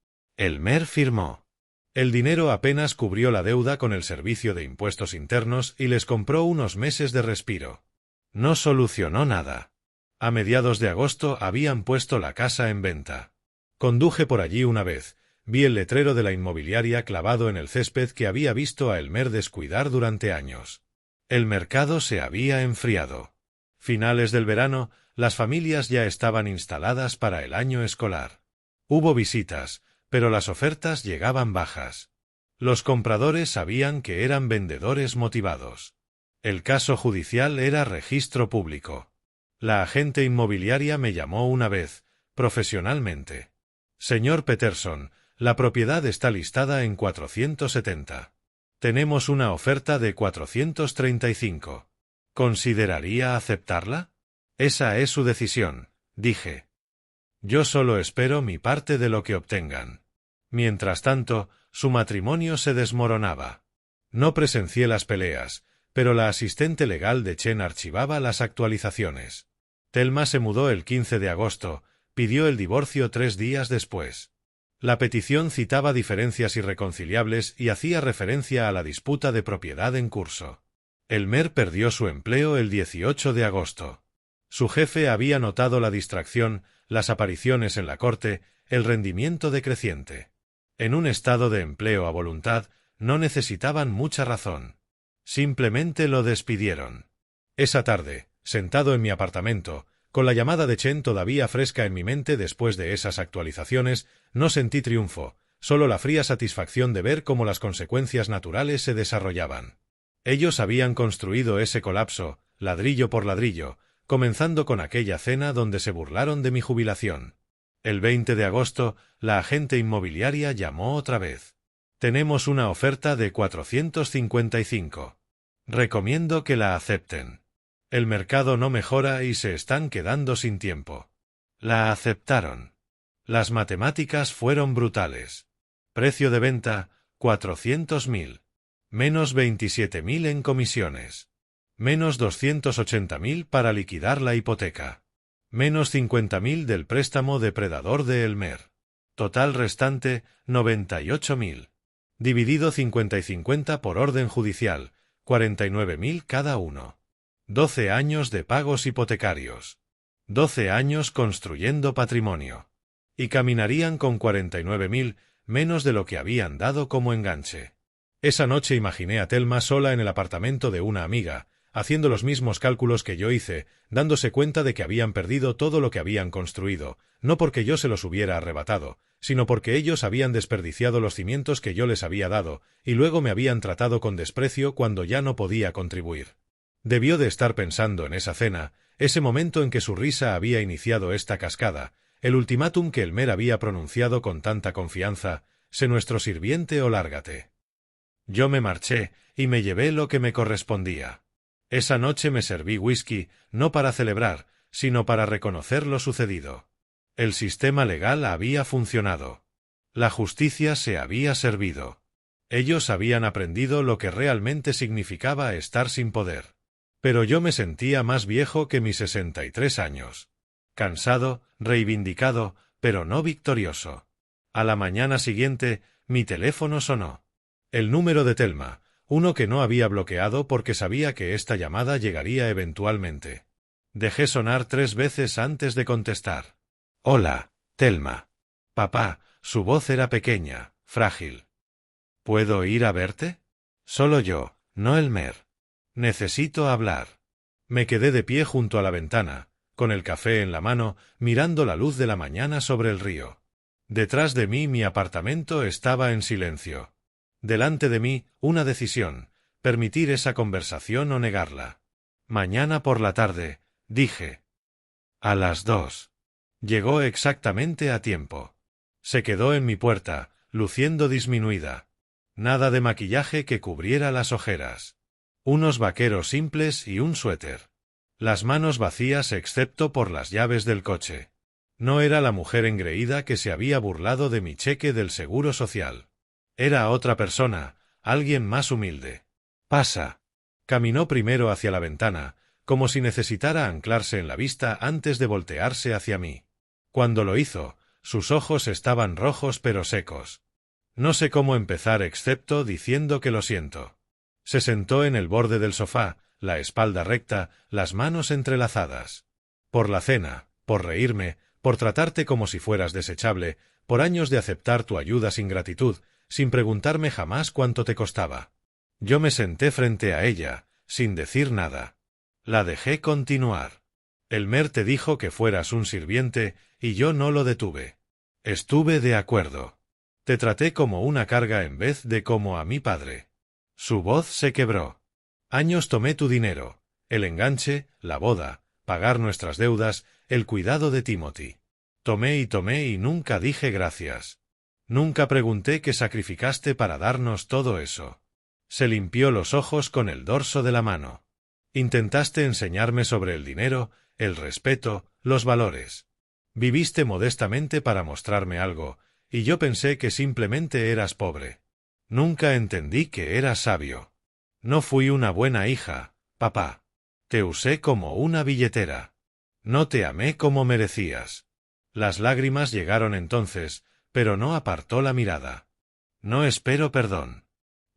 Elmer firmó. El dinero apenas cubrió la deuda con el Servicio de Impuestos Internos y les compró unos meses de respiro. No solucionó nada. A mediados de agosto habían puesto la casa en venta. Conduje por allí una vez, vi el letrero de la inmobiliaria clavado en el césped que había visto a Elmer descuidar durante años. El mercado se había enfriado. Finales del verano, las familias ya estaban instaladas para el año escolar. Hubo visitas, pero las ofertas llegaban bajas. Los compradores sabían que eran vendedores motivados. El caso judicial era registro público. La agente inmobiliaria me llamó una vez, profesionalmente. «Señor Peterson, la propiedad está listada en 470. Tenemos una oferta de 435. ¿Consideraría aceptarla?» «Esa es su decisión», dije. «Yo solo espero mi parte de lo que obtengan». Mientras tanto, su matrimonio se desmoronaba. No presencié las peleas, pero la asistente legal de Chen archivaba las actualizaciones. Thelma se mudó el 15 de agosto, pidió el divorcio 3 días después. La petición citaba diferencias irreconciliables y hacía referencia a la disputa de propiedad en curso. Elmer perdió su empleo el 18 de agosto. Su jefe había notado la distracción, las apariciones en la corte, el rendimiento decreciente. En un estado de empleo a voluntad, no necesitaban mucha razón. Simplemente lo despidieron. Esa tarde, sentado en mi apartamento, con la llamada de Chen todavía fresca en mi mente después de esas actualizaciones, no sentí triunfo, solo la fría satisfacción de ver cómo las consecuencias naturales se desarrollaban. Ellos habían construido ese colapso, ladrillo por ladrillo, comenzando con aquella cena donde se burlaron de mi jubilación. El 20 de agosto, la agente inmobiliaria llamó otra vez. «Tenemos una oferta de 455. Recomiendo que la acepten». El mercado no mejora y se están quedando sin tiempo. La aceptaron. Las matemáticas fueron brutales. Precio de venta, 400.000. Menos 27.000 en comisiones. Menos 280.000 para liquidar la hipoteca. Menos 50.000 del préstamo depredador de Elmer. Total restante, 98.000. Dividido 50 y 50 por orden judicial, 49.000 cada uno. 12 años de pagos hipotecarios. 12 años construyendo patrimonio. Y caminarían con 49.000, menos de lo que habían dado como enganche. Esa noche imaginé a Thelma sola en el apartamento de una amiga, haciendo los mismos cálculos que yo hice, dándose cuenta de que habían perdido todo lo que habían construido, no porque yo se los hubiera arrebatado, sino porque ellos habían desperdiciado los cimientos que yo les había dado, y luego me habían tratado con desprecio cuando ya no podía contribuir. Debió de estar pensando en esa cena, ese momento en que su risa había iniciado esta cascada, el ultimátum que Elmer había pronunciado con tanta confianza: sé nuestro sirviente o lárgate. Yo me marché, y me llevé lo que me correspondía. Esa noche me serví whisky, no para celebrar, sino para reconocer lo sucedido. El sistema legal había funcionado. La justicia se había servido. Ellos habían aprendido lo que realmente significaba estar sin poder. Pero yo me sentía más viejo que mis 63 años. Cansado, reivindicado, pero no victorioso. A la mañana siguiente, mi teléfono sonó. El número de Thelma, uno que no había bloqueado porque sabía que esta llamada llegaría eventualmente. Dejé sonar 3 veces antes de contestar. Hola, Thelma. Papá, su voz era pequeña, frágil. ¿Puedo ir a verte? Solo yo, no Elmer. Necesito hablar. Me quedé de pie junto a la ventana, con el café en la mano, mirando la luz de la mañana sobre el río. Detrás de mí mi apartamento estaba en silencio. Delante de mí, una decisión: permitir esa conversación o negarla. Mañana por la tarde, dije. A las 2. Llegó exactamente a tiempo. Se quedó en mi puerta, luciendo disminuida. Nada de maquillaje que cubriera las ojeras. Unos vaqueros simples y un suéter. Las manos vacías excepto por las llaves del coche. No era la mujer engreída que se había burlado de mi cheque del seguro social. Era otra persona, alguien más humilde. Pasa. Caminó primero hacia la ventana, como si necesitara anclarse en la vista antes de voltearse hacia mí. Cuando lo hizo, sus ojos estaban rojos pero secos. No sé cómo empezar excepto diciendo que lo siento. Se sentó en el borde del sofá, la espalda recta, las manos entrelazadas. Por la cena, por reírme, por tratarte como si fueras desechable, por años de aceptar tu ayuda sin gratitud, sin preguntarme jamás cuánto te costaba. Yo me senté frente a ella, sin decir nada. La dejé continuar. Elmer te dijo que fueras un sirviente, y yo no lo detuve. Estuve de acuerdo. Te traté como una carga en vez de como a mi padre. Su voz se quebró. Años tomé tu dinero, el enganche, la boda, pagar nuestras deudas, el cuidado de Timothy. Tomé y nunca dije gracias. Nunca pregunté qué sacrificaste para darnos todo eso. Se limpió los ojos con el dorso de la mano. Intentaste enseñarme sobre el dinero, el respeto, los valores. Viviste modestamente para mostrarme algo, y yo pensé que simplemente eras pobre. Nunca entendí que eras sabio. No fui una buena hija, papá. Te usé como una billetera. No te amé como merecías. Las lágrimas llegaron entonces, pero no apartó la mirada. No espero perdón.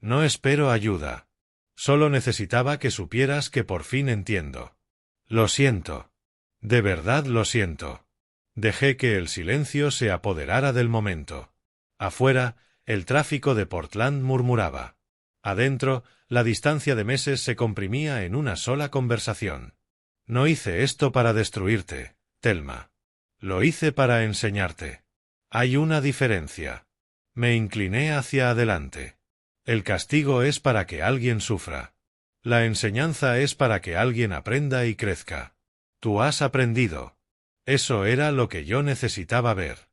No espero ayuda. Solo necesitaba que supieras que por fin entiendo. Lo siento. De verdad lo siento. Dejé que el silencio se apoderara del momento. Afuera, el tráfico de Portland murmuraba. Adentro, la distancia de meses se comprimía en una sola conversación. No hice esto para destruirte, Thelma. Lo hice para enseñarte. Hay una diferencia. Me incliné hacia adelante. El castigo es para que alguien sufra. La enseñanza es para que alguien aprenda y crezca. Tú has aprendido. Eso era lo que yo necesitaba ver.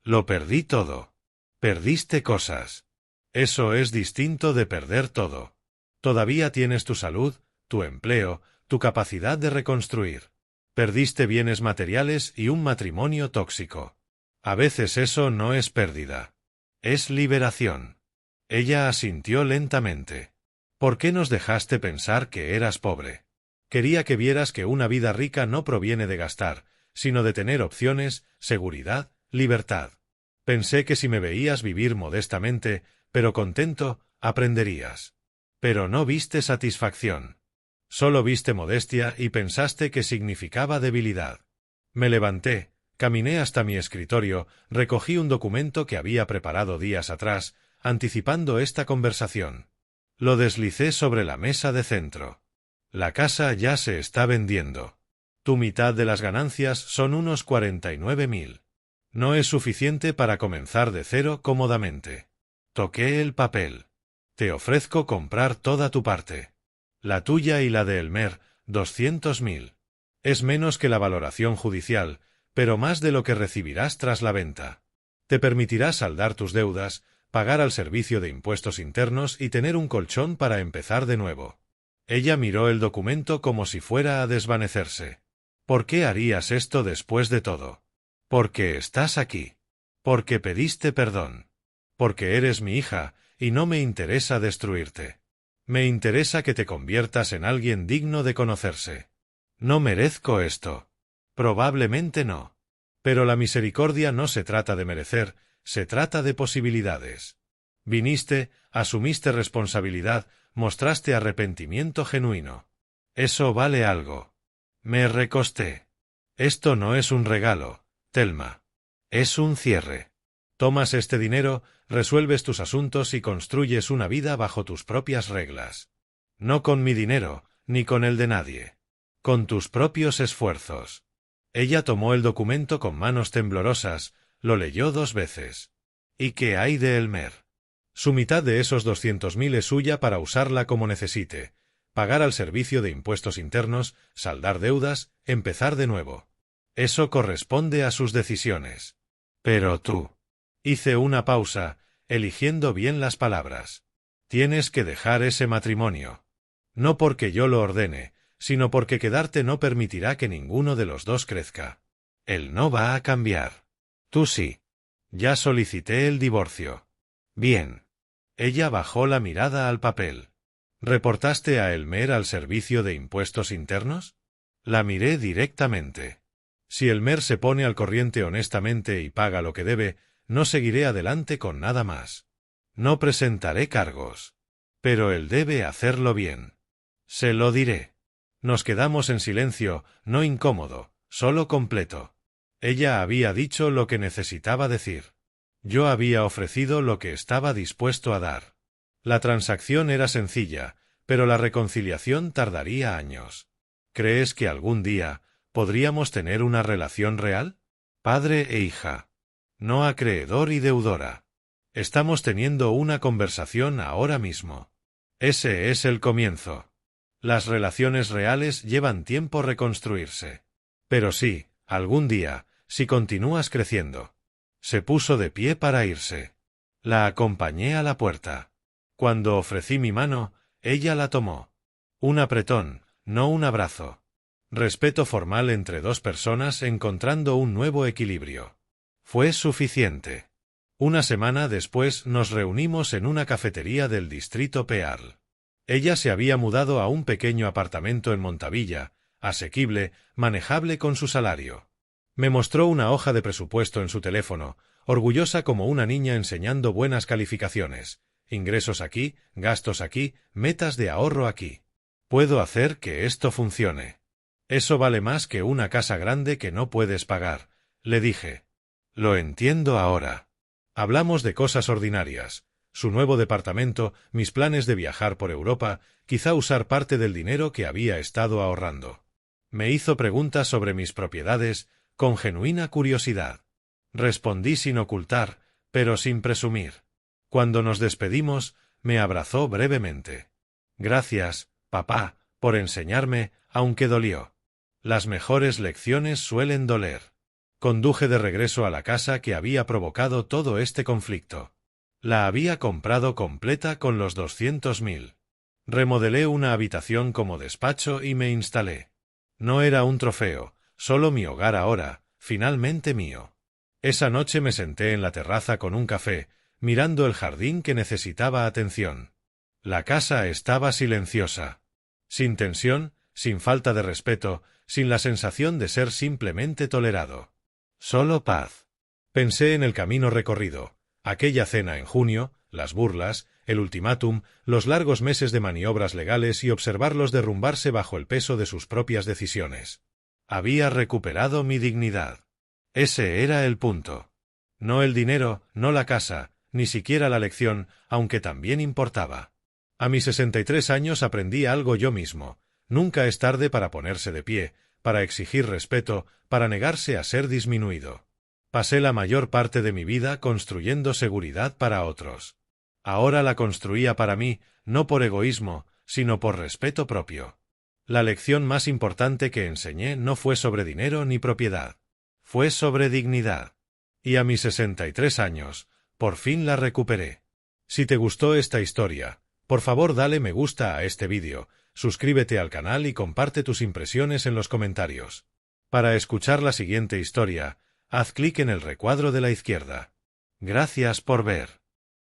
Lo perdí todo. Perdiste cosas. Eso es distinto de perder todo. Todavía tienes tu salud, tu empleo, tu capacidad de reconstruir. Perdiste bienes materiales y un matrimonio tóxico. A veces eso no es pérdida. Es liberación. Ella asintió lentamente. ¿Por qué nos dejaste pensar que eras pobre? Quería que vieras que una vida rica no proviene de gastar, sino de tener opciones, seguridad, libertad. Pensé que si me veías vivir modestamente, pero contento, aprenderías. Pero no viste satisfacción. Solo viste modestia y pensaste que significaba debilidad. Me levanté, caminé hasta mi escritorio, recogí un documento que había preparado días atrás, anticipando esta conversación. Lo deslicé sobre la mesa de centro. La casa ya se está vendiendo. Tu mitad de las ganancias son unos 49.000. No es suficiente para comenzar de cero cómodamente. Toqué el papel. Te ofrezco comprar toda tu parte. La tuya y la de Elmer, 200.000. Es menos que la valoración judicial, pero más de lo que recibirás tras la venta. Te permitirá saldar tus deudas, pagar al servicio de impuestos internos y tener un colchón para empezar de nuevo. Ella miró el documento como si fuera a desvanecerse. ¿Por qué harías esto después de todo? Porque estás aquí. Porque pediste perdón. Porque eres mi hija, y no me interesa destruirte. Me interesa que te conviertas en alguien digno de conocerse. No merezco esto. Probablemente no. Pero la misericordia no se trata de merecer, se trata de posibilidades. Viniste, asumiste responsabilidad, mostraste arrepentimiento genuino. Eso vale algo. Me recosté. Esto no es un regalo, Thelma. Es un cierre. Tomas este dinero, resuelves tus asuntos y construyes una vida bajo tus propias reglas. No con mi dinero, ni con el de nadie. Con tus propios esfuerzos. Ella tomó el documento con manos temblorosas, lo leyó 2 veces. ¿Y qué hay de Elmer? Su mitad de esos 200.000 es suya para usarla como necesite, pagar al servicio de impuestos internos, saldar deudas, empezar de nuevo. Eso corresponde a sus decisiones. Pero tú. Hice una pausa, eligiendo bien las palabras. Tienes que dejar ese matrimonio. No porque yo lo ordene, sino porque quedarte no permitirá que ninguno de los dos crezca. Él no va a cambiar. Tú sí. Ya solicité el divorcio. Bien. Ella bajó la mirada al papel. ¿Reportaste a Elmer al servicio de impuestos internos? La miré directamente. Si Elmer se pone al corriente honestamente y paga lo que debe, no seguiré adelante con nada más. No presentaré cargos. Pero él debe hacerlo bien. Se lo diré. Nos quedamos en silencio, no incómodo, solo completo. Ella había dicho lo que necesitaba decir. Yo había ofrecido lo que estaba dispuesto a dar. La transacción era sencilla, pero la reconciliación tardaría años. ¿Crees que algún día podríamos tener una relación real? Padre e hija. No acreedor y deudora. Estamos teniendo una conversación ahora mismo. Ese es el comienzo. Las relaciones reales llevan tiempo reconstruirse. Pero sí, algún día, si continúas creciendo. Se puso de pie para irse. La acompañé a la puerta. Cuando ofrecí mi mano, ella la tomó. Un apretón, no un abrazo. Respeto formal entre dos personas encontrando un nuevo equilibrio. Fue suficiente. Una semana después nos reunimos en una cafetería del distrito Pearl. Ella se había mudado a un pequeño apartamento en Montavilla, asequible, manejable con su salario. Me mostró una hoja de presupuesto en su teléfono, orgullosa como una niña enseñando buenas calificaciones. Ingresos aquí, gastos aquí, metas de ahorro aquí. Puedo hacer que esto funcione. Eso vale más que una casa grande que no puedes pagar, le dije. Lo entiendo ahora. Hablamos de cosas ordinarias. Su nuevo departamento, mis planes de viajar por Europa, quizá usar parte del dinero que había estado ahorrando. Me hizo preguntas sobre mis propiedades, con genuina curiosidad. Respondí sin ocultar, pero sin presumir. Cuando nos despedimos, me abrazó brevemente. Gracias, papá, por enseñarme, aunque dolió. Las mejores lecciones suelen doler. Conduje de regreso a la casa que había provocado todo este conflicto. La había comprado completa con los 200.000. Remodelé una habitación como despacho y me instalé. No era un trofeo, solo mi hogar ahora, finalmente mío. Esa noche me senté en la terraza con un café, mirando el jardín que necesitaba atención. La casa estaba silenciosa. Sin tensión, sin falta de respeto, sin la sensación de ser simplemente tolerado. Solo paz. Pensé en el camino recorrido, aquella cena en junio, las burlas, el ultimátum, los largos meses de maniobras legales y observarlos derrumbarse bajo el peso de sus propias decisiones. Había recuperado mi dignidad. Ese era el punto. No el dinero, no la casa, ni siquiera la lección, aunque también importaba. A mis 63 años aprendí algo yo mismo. Nunca es tarde para ponerse de pie, para exigir respeto, para negarse a ser disminuido. Pasé la mayor parte de mi vida construyendo seguridad para otros. Ahora la construía para mí, no por egoísmo, sino por respeto propio. La lección más importante que enseñé no fue sobre dinero ni propiedad. Fue sobre dignidad. Y a mis 63 años, por fin la recuperé. Si te gustó esta historia, por favor dale me gusta a este vídeo, suscríbete al canal y comparte tus impresiones en los comentarios. Para escuchar la siguiente historia, haz clic en el recuadro de la izquierda. Gracias por ver.